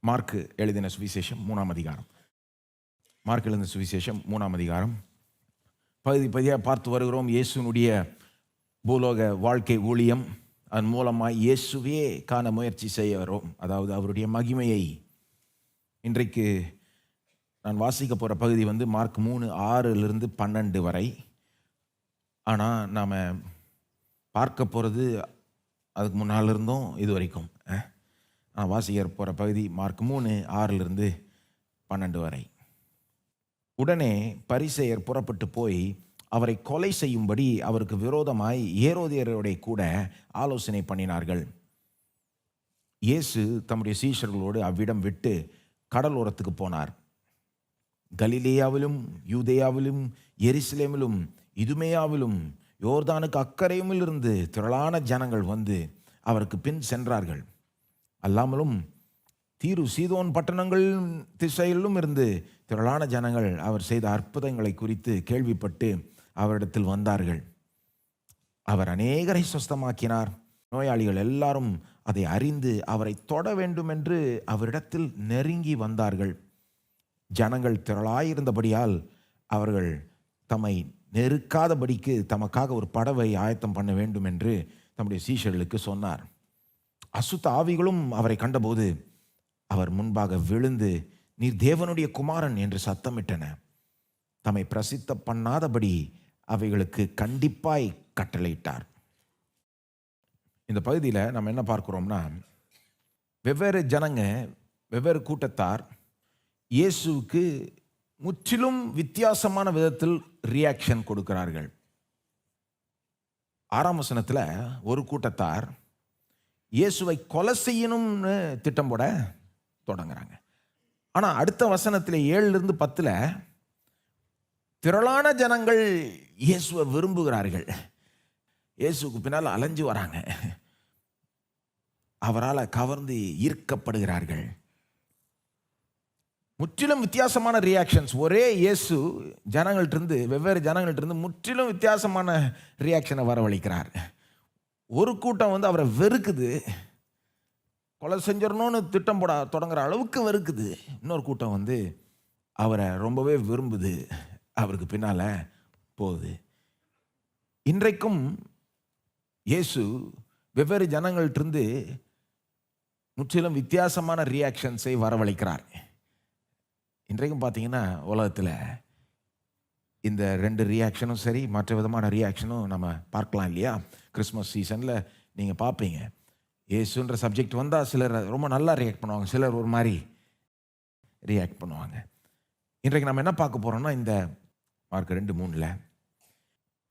Mark எழுதின சுவிசேஷம் 3ஆம் அதிகாரம். மார்க் எழுதின சுவிசேஷம் 3ஆம் அதிகாரம். பகுதி பகுதியாக பார்த்து வருகிறோம். இயேசுனுடைய பூலோக வாழ்க்கை ஊழியம், அதன் மூலமாக இயேசுவே காண முயற்சி செய்ய வரோம். அதாவது அவருடைய மகிமையை. இன்றைக்கு நான் வாசிக்க போகிற பகுதி மார்க் 3:6-12 வரை. ஆனால் நாம் பார்க்க போகிறது அதுக்கு முன்னால் இருந்தும் இது வரைக்கும். நான் வாசிக்க போகிற பகுதி மார்க் 3:6-12 வரை. உடனே பரிசேயர் புறப்பட்டு போய் அவரை கொலை செய்யும்படி அவருக்கு விரோதமாய் ஏரோதியரோட கூட ஆலோசனை பண்ணினார்கள். இயேசு தம்முடைய சீஷர்களோடு அவ்விடம் விட்டு கடலோரத்துக்கு போனார். கலிலேயாவிலும் யூதேயாவிலும் எருசலேமிலும் இதுமேயாவிலும் யோர்தானுக்கு அக்கறையுமிலிருந்து திரளான ஜனங்கள் வந்து அவருக்கு பின் சென்றார்கள். அல்லாமலும் தீரு சீதோன் பட்டணங்கள் திசையிலும் இருந்து திரளான ஜனங்கள் அவர் செய்த அற்புதங்களை குறித்து கேள்விப்பட்டு அவரிடத்தில் வந்தார்கள். அவர் அநேகரை சுஸ்தமாக்கினார். நோயாளிகள் எல்லாரும் அதை அறிந்து அவரை தொட வேண்டும் என்று அவரிடத்தில் நெருங்கி வந்தார்கள். ஜனங்கள் திரளாயிருந்தபடியால் அவர்கள் தம்மை நெருக்காதபடிக்கு தமக்காக ஒரு படவை ஆயத்தம் பண்ண வேண்டும் என்று தம்முடைய சீஷர்களுக்கு சொன்னார். அசுத்த ஆவிகளும் அவரை கண்டபோது அவர் முன்பாக விழுந்து, நீர் தேவனுடைய குமாரன் என்று சத்தமிட்டன. தம்மை பிரசித்த பண்ணாதபடி அவைகளுக்கு கண்டிப்பாய் கட்டளையிட்டார். இந்த பகுதியில் நம்ம என்ன பார்க்கிறோம்னா, வெவ்வேறு ஜனங்க, வெவ்வேறு கூட்டத்தார் இயேசுவுக்கு முற்றிலும் வித்தியாசமான விதத்தில் ரியாக்ஷன் கொடுக்கிறார்கள். 6ஆம் வசனத்தில் ஒரு கூட்டத்தார் இயேசுவை கொலை செய்யணும்னு திட்டம் போட தொடங்குறாங்க. ஆனால் அடுத்த வசனத்தில் 7-10 திரளான ஜனங்கள் இயேசுவை விரும்புகிறார்கள். இயேசுக்கு பின்னால் அலைஞ்சு வராங்க. அவரால் கவர்ந்து ஈர்க்கப்படுகிறார்கள். முற்றிலும் வித்தியாசமான ரியாக்ஷன்ஸ். ஒரே இயேசு ஜனங்கள்டிருந்து, வெவ்வேறு ஜனங்கள்டிருந்து முற்றிலும் வித்தியாசமான ரியாக்ஷனை வரவழைக்கிறார். ஒரு கூட்டம் அவரை வெறுக்குது, கொலை செஞ்சிடணும்னு திட்டம் போட தொடங்குற அளவுக்கு வெறுக்குது. இன்னொரு கூட்டம் அவரை ரொம்பவே விரும்புது, அவருக்கு பின்னால் போகுது. இன்றைக்கும் இயேசு வெவ்வேறு ஜனங்கள்டிருந்து முற்றிலும் வித்தியாசமான ரியாக்ஷன்ஸை வரவழைக்கிறார். இன்றைக்கும் பார்த்தீங்கன்னா உலகத்தில் இந்த 2 ரியாக்ஷனும் சரி, மற்ற விதமான ரியாக்ஷனும் நம்ம பார்க்கலாம் இல்லையா? கிறிஸ்மஸ் சீசனில் நீங்கள் பார்ப்பீங்க, இயேசுன்ற சப்ஜெக்ட் வந்தால் சிலர் ரொம்ப நல்லா ரியாக்ட் பண்ணுவாங்க, சிலர் ஒரு மாதிரி ரியாக்ட் பண்ணுவாங்க. இன்றைக்கு நம்ம என்ன பார்க்க போகிறோம்னா, இந்த மார்க் 2:3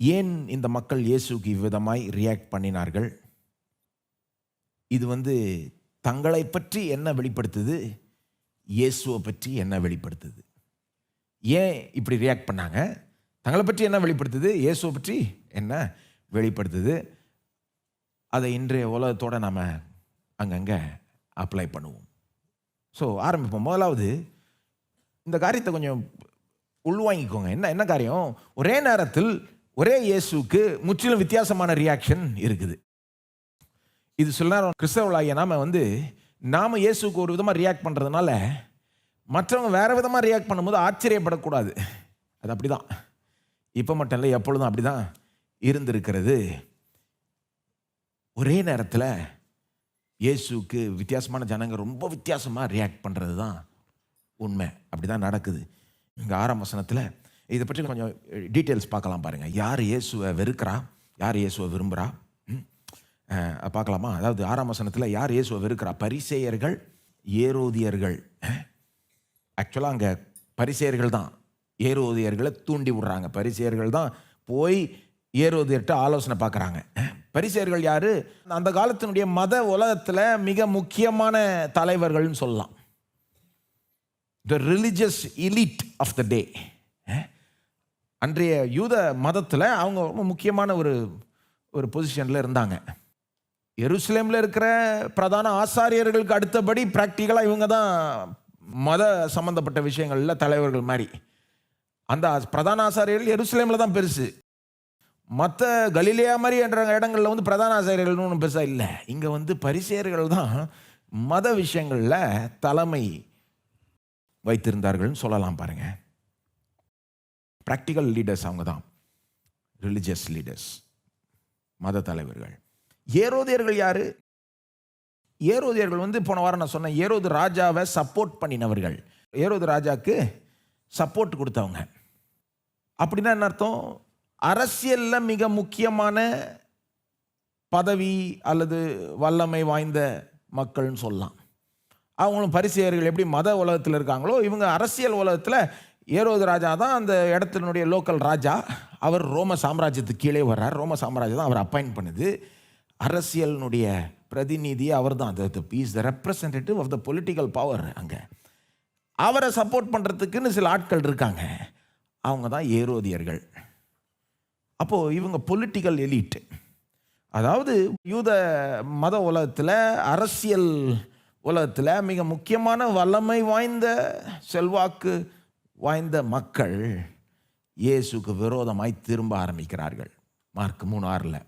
ஏன் இந்த மக்கள் இயேசுக்கு இவ்விதமாய் ரியாக்ட் பண்ணினார்கள்? இது தங்களை பற்றி என்ன வெளிப்படுத்துது, இயேசுவை பற்றி என்ன வெளிப்படுத்துது? ஏன் இப்படி ரியாக்ட் பண்ணாங்க? தங்களை பற்றி என்ன வெளிப்படுத்துது, இயேசுவை பற்றி என்ன வெளிப்படுத்துது? அதை இன்றைய உலகத்தோடு நாம் அங்கங்கே அப்ளை பண்ணுவோம். ஸோ ஆரம்பிப்போம். முதலாவது இந்த காரியத்தை கொஞ்சம் உள்வாங்கிக்கோங்க. என்ன காரியம்? ஒரே நேரத்தில் ஒரே இயேசுக்கு முற்றிலும் வித்தியாசமான ரியாக்ஷன் இருக்குது. இது சில நேரம் கிறிஸ்தவர்களாகிய நாம் இயேசுக்கு ஒரு விதமாக ரியாக்ட் பண்ணுறதுனால மற்றவங்க வேறு விதமாக ரியாக்ட் பண்ணும்போது ஆச்சரியப்படக்கூடாது. அது அப்படி தான், இப்போ மட்டும் இல்லை, எப்பொழுதும் அப்படி தான் இருந்திருக்கிறது. ஒரே நேரத்தில் இயேசுக்கு வித்தியாசமான ஜனங்க ரொம்ப வித்தியாசமாக ரியாக்ட் பண்ணுறது தான் உண்மை. அப்படி தான் நடக்குது. இங்கே 6ஆம் வசனத்தில் இதை பற்றி கொஞ்சம் டீட்டெயில்ஸ் பார்க்கலாம். பாருங்கள், யார் இயேசுவை வெறுக்கிறா, யார் இயேசுவை விரும்புகிறா பார்க்கலாமா? அதாவது 6ஆம் வசனத்தில் யார் இயேசுவை வெறுக்கிறா? பரிசேயர்கள், ஏரோதியர்கள். ஆக்சுவலாக அங்கே பரிசேயர்கள் தான் ஏரோதியர்களை தூண்டி விடுறாங்க. பரிசேயர்கள் தான் போய் ஏரோதியர்கிட்ட ஆலோசனை பார்க்குறாங்க. பரிசேயர்கள் யார்? அந்த காலத்தினுடைய மத உலகத்தில் மிக முக்கியமான தலைவர்கள்னு சொல்லலாம். The religious elite of the day. அன்றைய யூத மதத்தில் அவங்க ரொம்ப முக்கியமான ஒரு பொசிஷனில் இருந்தாங்க. எருசலேமில் இருக்கிற பிரதான ஆசாரியர்களுக்கு அடுத்தபடி ப்ராக்டிக்கலாக இவங்க தான் மத சம்பந்தப்பட்ட விஷயங்களில் தலைவர்கள் மாதிரி. அந்த பிரதான ஆசாரியர்கள் எருசலேமில் தான் பெருசு. மற்ற கலிலேயா மாதிரி என்ற இடங்களில் பிரதான ஆசாரியர்கள் ஒன்றும் பெருசாக இல்லை. இங்கே பரிசேயர்கள் தான் மத விஷயங்களில் தலைமை வைத்திருந்தார்கள்னு சொல்லலாம் பாருங்க. ப்ராக்டிக்கல் லீடர்ஸ் அவங்க தான், ரிலிஜியஸ் லீடர்ஸ், மத தலைவர்கள். ஏரோதியர்கள் யாரு? ஏரோதியர்கள் போன வாரம் நான் சொன்னேன், ஏரோது ராஜாவை சப்போர்ட் பண்ணினவர்கள், ஏரோது ராஜாக்கு சப்போர்ட் கொடுத்தவங்க. அப்படின்னா என்ன அர்த்தம்? அரசியலில் மிக முக்கியமான பதவி அல்லது வல்லமை வாய்ந்த மக்கள்னு சொல்லலாம். அவங்களும் பரிசேயர்கள் எப்படி மத உலகத்தில் இருக்காங்களோ, இவங்க அரசியல் உலகத்தில் ஏரோது ராஜா தான் அந்த இடத்தினுடைய லோக்கல் ராஜா. அவர் ரோம சாம்ராஜ்யத்துக்கு கீழே வர்றார். ரோம சாம்ராஜ்யம் தான் அவர் அப்பாயிண்ட் பண்ணுது. அரசியலினுடைய பிரதிநிதியை அவர் தான், is the representative of the political power. அங்கே அவரை சப்போர்ட் பண்ணுறதுக்குன்னு சில ஆட்கள் இருக்காங்க, அவங்க தான் ஏரோதியர்கள். அப்போது இவங்க பொலிட்டிக்கல் எலிட், அதாவது யூத மத உலகத்தில், அரசியல் உலகத்தில் மிக முக்கியமான வல்லமை வாய்ந்த செல்வாக்கு வாய்ந்த மக்கள் இயேசுக்கு விரோதமாய் திரும்ப ஆரம்பிக்கிறார்கள். மார்க் 3:6.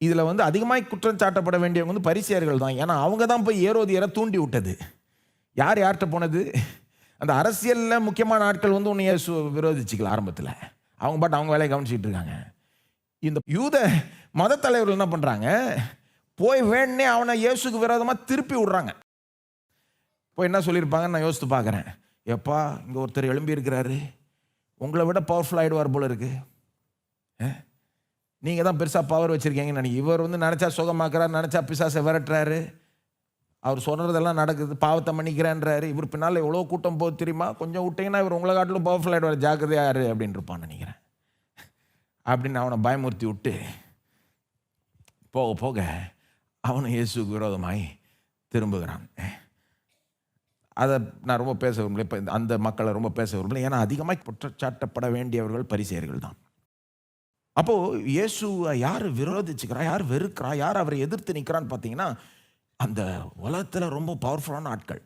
இதில் அதிகமாய் குற்றம் சாட்டப்பட வேண்டியவங்க பரிசேயர்கள் தான். ஏன்னா அவங்க தான் போய் ஏரோதியரை தூண்டி விட்டது. யார் யார்கிட்ட போனது? அந்த அரசியலில் முக்கியமான ஆட்கள் ஒன்று இயேசு விரோதிச்சுக்கல ஆரம்பத்தில், அவங்க பாட்டு அவங்க வேலையை கவனிச்சிட்டு இருக்காங்க. இந்த யூத மத தலைவர்கள் என்ன பண்ணுறாங்க? போய் வேணே அவனை இயேசுக்கு விரோதமாக திருப்பி விடுறாங்க. போய் என்ன சொல்லியிருப்பாங்கன்னு நான் யோசித்து பார்க்குறேன். எப்பா, இங்கே ஒருத்தர் எழும்பி இருக்கிறாரு, உங்களை விட பவர்ஃபுல் ஆகிடுவார் போல இருக்கு, நீங்கள் தான் பெருசாக பவர் வச்சுருக்கீங்கன்னு நினைக்க. இவர் நினச்சா சுகமாக்குறாரு, நினச்சா பிசாசை விரட்டுறாரு, அவர் சொன்னதெல்லாம் நடக்குது, பாவத்தை மன்னிக்கிறேன்றாரு. இவர் பின்னால் எவ்வளோ கூட்டம் போகுது தெரியுமா? கொஞ்சம் விட்டிங்கன்னா இவர் உங்களை காட்டிலும் பவர்ஃபுல் ஆகிடுவார், ஜாக்கிரதையாரு அப்படின்னு இருப்பான்னு நினைக்கிறேன். அப்படின்னு அவனை பயமுறுத்தி விட்டு போக போக அவனை இயேசுக்கு விரோதமாய் திரும்புகிறான். அதை நான் ரொம்ப பேச விரும்பல, இப்போ அந்த மக்களை ரொம்ப பேச விரும்பல, ஏன்னா அதிகமாக குற்றச்சாட்டப்பட வேண்டியவர்கள் பரிசேயர்கள் தான். அப்போது இயேசுவை யார் விரோதிச்சுக்கிறா, யார் வெறுக்கிறா, யார் அவரை எதிர்த்து நிற்கிறான்னு பார்த்தீங்கன்னா அந்த உலகத்தில் ரொம்ப பவர்ஃபுல்லான ஆட்கள்.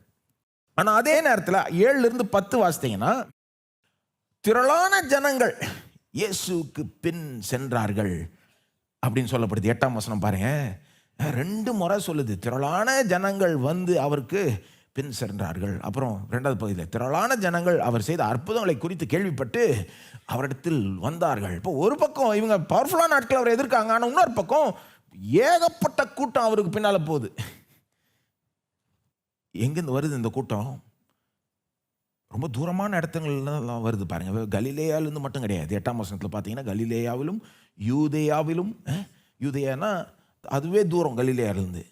ஆனால் அதே நேரத்தில் 7 10 வாசித்தீங்கன்னா, திரளான ஜனங்கள் இயேசுக்கு பின் சென்றார்கள் அப்படின்னு சொல்லப்படுது. 8ஆம் வசனம் பாருங்க, 2 முறை சொல்லுது, திரளான ஜனங்கள் அவருக்கு பின் சென்றார்கள். அப்புறம் 2வது பகுதியில், திரளான ஜனங்கள் அவர் செய்த அற்புதங்களை குறித்து கேள்விப்பட்டு அவரிடத்தில் வந்தார்கள். இப்போ ஒரு பக்கம் இவங்க பவர்ஃபுல்லான ஆட்கள் அவரை எதிர்க்காங்க, ஆனால் இன்னொரு பக்கம் ஏகப்பட்ட கூட்டம் அவருக்கு பின்னால் போகுது. எங்கேருந்து வருது இந்த கூட்டம்? ரொம்ப தூரமான இடத்துங்கள்லாம் வருது பாருங்க. கலிலேயாவிலிருந்து மட்டும் கிடையாது. 8ஆம் வசனத்தில் பார்த்தீங்கன்னா, கலிலேயாவிலும் யூதேயாவிலும், யூதேயானா அதுவே தூரம், கலிலேயாவிலிருந்து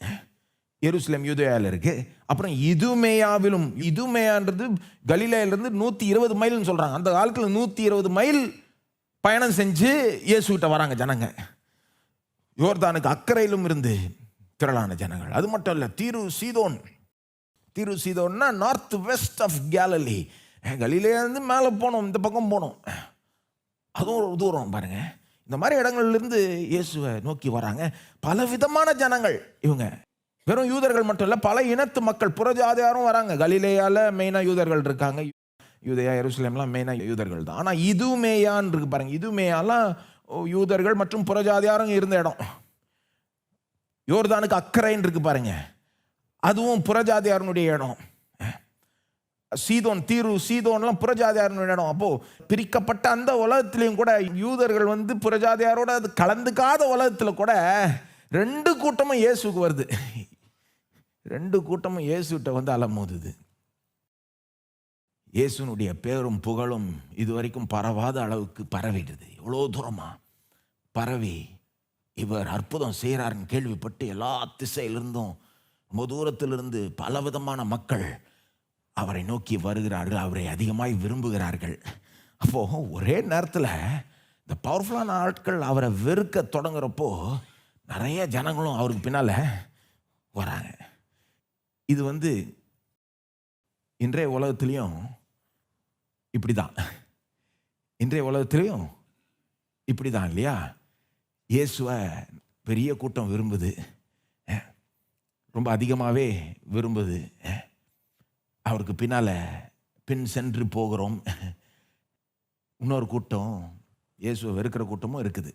எருசலேம் யூதேயாவில் இருக்குது. அப்புறம் இதுமேயாவிலும், இதுமேயான்றது கலிலேயிலிருந்து 120 மைல்னு சொல்கிறாங்க. அந்த காலத்தில் 120 மைல் பயணம் செஞ்சு இயேசுகிட்ட வராங்க ஜனங்க. யோர்தானுக்கு அக்கறையிலும் இருந்து திரளான ஜனங்கள். அது மட்டும் இல்லை, தீரு சீதோன்னா நார்த் வெஸ்ட் ஆஃப் கேலிலி, கலிலேயிலிருந்து மேலே போனோம், இந்த பக்கம் போனோம், அதுவும் ஒரு தூரம் பாருங்க. இந்த மாதிரி இடங்கள்லேருந்து இயேசுவை நோக்கி வராங்க பல விதமான ஜனங்கள். இவங்க வெறும் யூதர்கள் மட்டும் இல்லை, பல இனத்து மக்கள், புறஜாதியாரும் வராங்க. கலிலேயாவில் மெயினாக யூதர்கள் இருக்காங்க, யூதேயா எருசலேம்லாம் மெயினாக யூதர்கள் தான். ஆனால் இதுமேயான்னு இருக்கு பாருங்க, இதுமேயாலாம் யூதர்கள் மற்றும் புறஜாதியாரும் இருந்த இடம். யோர்தானுக்கு அக்கறைன்னு இருக்கு பாருங்க, அதுவும் புறஜாதியாருடைய இடம். சீதோன், தீரு சீதோன்லாம் புறஜாதியாருடைய இடம். அப்போ பிரிக்கப்பட்ட அந்த உலகத்திலையும் கூட யூதர்கள் புறஜாதியாரோட அது கலந்துக்காத உலகத்தில் கூட 2 கூட்டமும் இயேசுக்கு வருது. 2 கூட்டமும் இயேசுகிட்ட அலமோதுது. இயேசுனுடைய பேரும் புகழும் இதுவரைக்கும் பரவாத அளவுக்கு பரவிடுது. எவ்வளோ தூரமா பரவி, இவர் அற்புதம் செய்கிறாருன்னு கேள்விப்பட்டு எல்லா திசையிலிருந்தும், ரொம்ப தூரத்திலிருந்து பலவிதமான மக்கள் அவரை நோக்கி வருகிறார்கள், அவரை அதிகமாய் விரும்புகிறார்கள். அப்போது ஒரே நேரத்தில் இந்த பவர்ஃபுல்லான ஆட்கள் அவரை வெறுக்க தொடங்குறப்போ நிறைய ஜனங்களும் அவருக்கு பின்னால் வராங்க. இது இன்றைய உலகத்துலேயும் இப்படி தான், இன்றைய உலகத்துலேயும் இப்படி தான் இல்லையா? இயேசுவை பெரிய கூட்டம் விரும்புது, ரொம்ப அதிகமாகவே விரும்புது. அவருக்கு பின்னால் பின் சென்று போகிறோம். இன்னொரு கூட்டம், இயேசுவை வெறுக்கிற கூட்டமும் இருக்குது.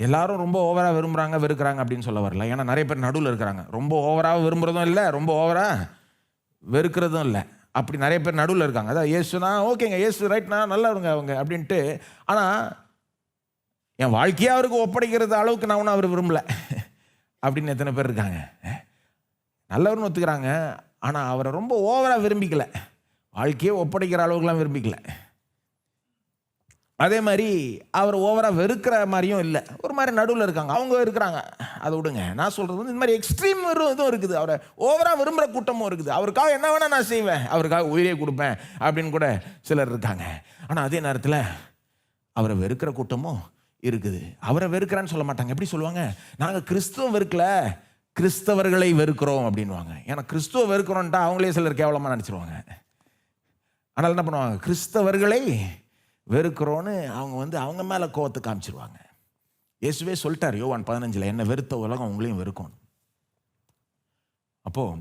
எல்லாரும் ரொம்ப ஓவராக விரும்புகிறாங்க வெறுக்கிறாங்க அப்படின்னு சொல்ல வரல. ஏன்னா நிறைய பேர் நடுவில் இருக்கிறாங்க. ரொம்ப ஓவராக விரும்புகிறதும் இல்லை, ரொம்ப ஓவராக வெறுக்கிறதும் இல்லை. அப்படி நிறைய பேர் நடுவில் இருக்காங்க. அதான் இயேசுனா ஓகேங்க, இயேசு ரைட்னா நல்லவங்க அவங்க அப்படின்ட்டு. ஆனால் என் வாழ்க்கையாக அவருக்கு ஒப்படைக்கிறது அளவுக்கு நான் ஒன்றும் அவர் விரும்பலை அப்படின்னு எத்தனை பேர் இருக்காங்க. நல்லவர்னு ஒத்துக்கிறாங்க, ஆனால் அவரை ரொம்ப ஓவராக விரும்பிக்கல, வாழ்க்கையே ஒப்படைக்கிற அளவுக்குலாம் விரும்பிக்கல. அதே மாதிரி அவர் ஓவராக வெறுக்கிற மாதிரியும் இல்லை, ஒரு மாதிரி நடுவில் இருக்காங்க. அவங்க இருக்கிறாங்க, அதை விடுங்க. நான் சொல்கிறது வந்து இந்த மாதிரி எக்ஸ்ட்ரீம் இதுவும் இருக்குது. அவரை ஓவராக விரும்புகிற கூட்டமும் இருக்குது. அவருக்காக என்ன வேணால் நான் செய்வேன், அவருக்காக உயிரே கொடுப்பேன் அப்படின்னு கூட சிலர் இருக்காங்க. ஆனால் அதே நேரத்தில் அவரை வெறுக்கிற கூட்டமும் இருக்குது. அவரை வெறுக்கிறான்னு சொல்ல மாட்டாங்க. எப்படி சொல்லுவாங்க? நாங்கள் கிறிஸ்துவம் வெறுக்கல, கிறிஸ்தவர்களை வெறுக்கிறோம் அப்படின்வாங்க. ஏன்னா கிறிஸ்துவ வெறுக்கிறோன்ட்டா அவங்களே சிலர் கேவலமாக நினச்சிருவாங்க. ஆனால் என்ன பண்ணுவாங்க? கிறிஸ்தவர்களை வெறுக்கிறோன்னு அவங்க வந்து அவங்க மேலே கோவத்தை காமிச்சிருவாங்க. இயேசுவே சொல்லிட்டார் யோவான் 15, என்னை வெறுத்த உலகம் உங்களையும் வெறுக்கும். அப்போது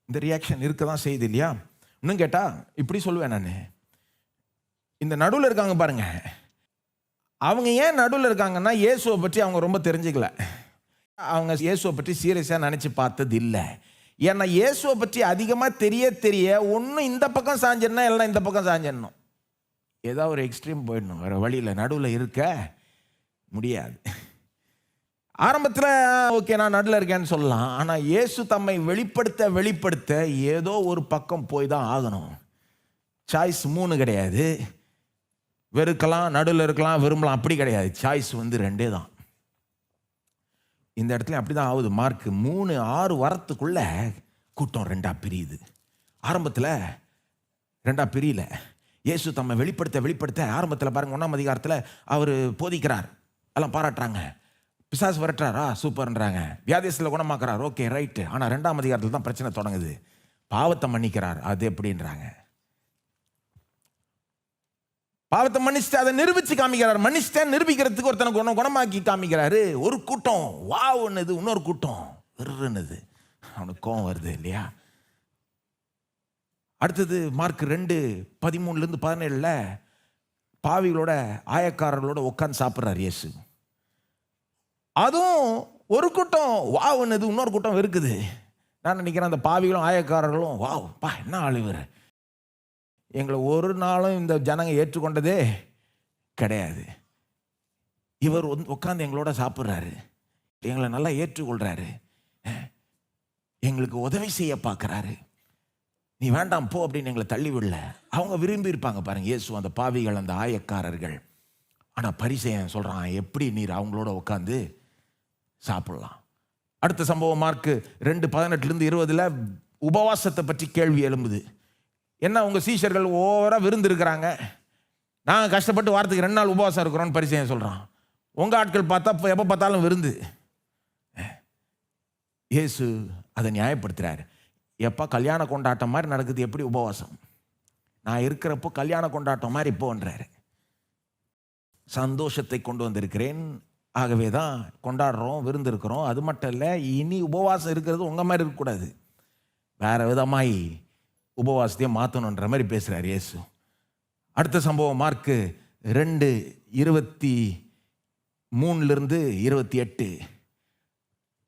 இந்த ரியாக்ஷன் இருக்க தான் செய்யுது இல்லையா? இன்னும் கேட்டால் இப்படி சொல்லுவேன் நான், இந்த நடுவில் இருக்காங்க பாருங்க, அவங்க ஏன் நடுவில் இருக்காங்கன்னா இயேசுவை பற்றி அவங்க ரொம்ப தெரிஞ்சுக்கல. அவங்க இயேசுவை பற்றி சீரியஸாக நினச்சி பார்த்தது இல்லை. ஏன்னா இயேசுவை பற்றி அதிகமாக தெரிய ஒன்றும் இந்த பக்கம் சாஞ்சிடணும், இல்லைன்னா இந்த பக்கம் சாஞ்சிடணும். ஏதாவது ஒரு எக்ஸ்ட்ரீம் போயிடணும், வேறு வழியில் நடுவில் இருக்க முடியாது. ஆரம்பத்தில் ஓகே நான் நடுவில் இருக்கேன்னு சொல்லலாம். ஆனால் இயேசு தம்மை வெளிப்படுத்த ஏதோ ஒரு பக்கம் போய் தான் ஆகணும். சாய்ஸ் 3 கிடையாது. வெறுக்கலாம், நடுவில் இருக்கலாம், விரும்பலாம், அப்படி கிடையாது. சாய்ஸ் வந்து 2 தான். இந்த இடத்துல அப்படி தான் ஆகுது. மார்க் 3:6 வரத்துக்குள்ள கூட்டம் 2 பிரியுது. ஆரம்பத்தில் 2 பிரியல. இயேசு தம்மை வெளிப்படுத்த ஆரம்பத்தில் பாருங்க, 1ஆம் அதிகாரத்தில் அவர் போதிக்கிறார், எல்லாம் பாராட்டுறாங்க. பிசாசு வரட்டுறாரா, சூப்பர்ன்றாங்க. வியாதியத்தில் குணமாக்குறார், ஓகே ரைட்டு. ஆனால் 2ஆம் அதிகாரத்தில் தான் பிரச்சனை தொடங்குது. பாவத்தை மன்னிக்கிறார், அது எப்படின்றாங்க. பாவத்தை மன்னிச்சுட்டு அதை நிரூபித்து காமிக்கிறார். மன்னிச்சிட்டேன் நிரூபிக்கிறதுக்கு ஒருத்தனை குணமாக்கி காமிக்கிறாரு. ஒரு கூட்டம் வாவுன்னுது, இன்னொரு கூட்டம் வெறுன்னுது. அவனுக்கு கோவம் வருது இல்லையா? அடுத்தது மார்க் 2:13-17 பாவிகளோட ஆயக்காரர்களோட உட்காந்து சாப்பிட்றாரு இயேசு. அதுவும் ஒரு கூட்டம் வாவுன்னுது, இன்னொரு கூட்டம் வெறுக்குது. நான் நினைக்கிறேன் அந்த பாவிகளும் ஆயக்காரர்களும் வாவ் பா என்ன ஆளுவர், எங்களை ஒரு நாளும் இந்த ஜனங்க ஏற்றுக்கொண்டதே கிடையாது. இவர் உட்காந்து எங்களோட சாப்பிட்றாரு, எங்களை நல்லா ஏற்றுக்கொள்கிறாரு, எங்களுக்கு உதவி செய்ய பார்க்குறாரு. நீ வேண்டாம் போ அப்படின்னு எங்களை தள்ளி விடல. அவங்க விரும்பி இருப்பாங்க பாருங்க இயேசு, அந்த பாவிகள், அந்த ஆயக்காரர்கள். ஆனால் பரிசேயன் சொல்கிறான், எப்படி நீர் அவங்களோட உட்காந்து சாப்பிடலாம். அடுத்த சம்பவம் மார்க் 2:18-20 உபவாசத்தை பற்றி கேள்வி எழும்புது. என்ன உங்கள் சீஷர்கள் ஓவராக விருந்து இருக்கிறாங்க, நாங்கள் கஷ்டப்பட்டு வாரத்துக்கு 2 நாள் உபவாசம் இருக்கிறோன்னு பரிசேயன் சொல்கிறான். உங்கள் ஆட்கள் பார்த்தா எப்போ பார்த்தாலும் விருந்து. இயேசு அதை நியாயப்படுத்துகிறார். எப்போ கல்யாண கொண்டாட்டம் மாதிரி நடக்குது, எப்படி உபவாசம்? நான் இருக்கிறப்போ கல்யாண கொண்டாட்டம் மாதிரி இப்போன்றாரு. சந்தோஷத்தை கொண்டு வந்திருக்கிறேன், ஆகவே தான் கொண்டாடுறோம், விருந்து இருக்கிறோம். அது மட்டும் இல்லை, இனி உபவாசம் இருக்கிறது உங்கள் மாதிரி இருக்கக்கூடாது, வேறு விதமாய் உபவாசத்தையே மாற்றணுன்ற மாதிரி பேசுகிறார் இயேசு. அடுத்த சம்பவம் மார்க் 2:23-28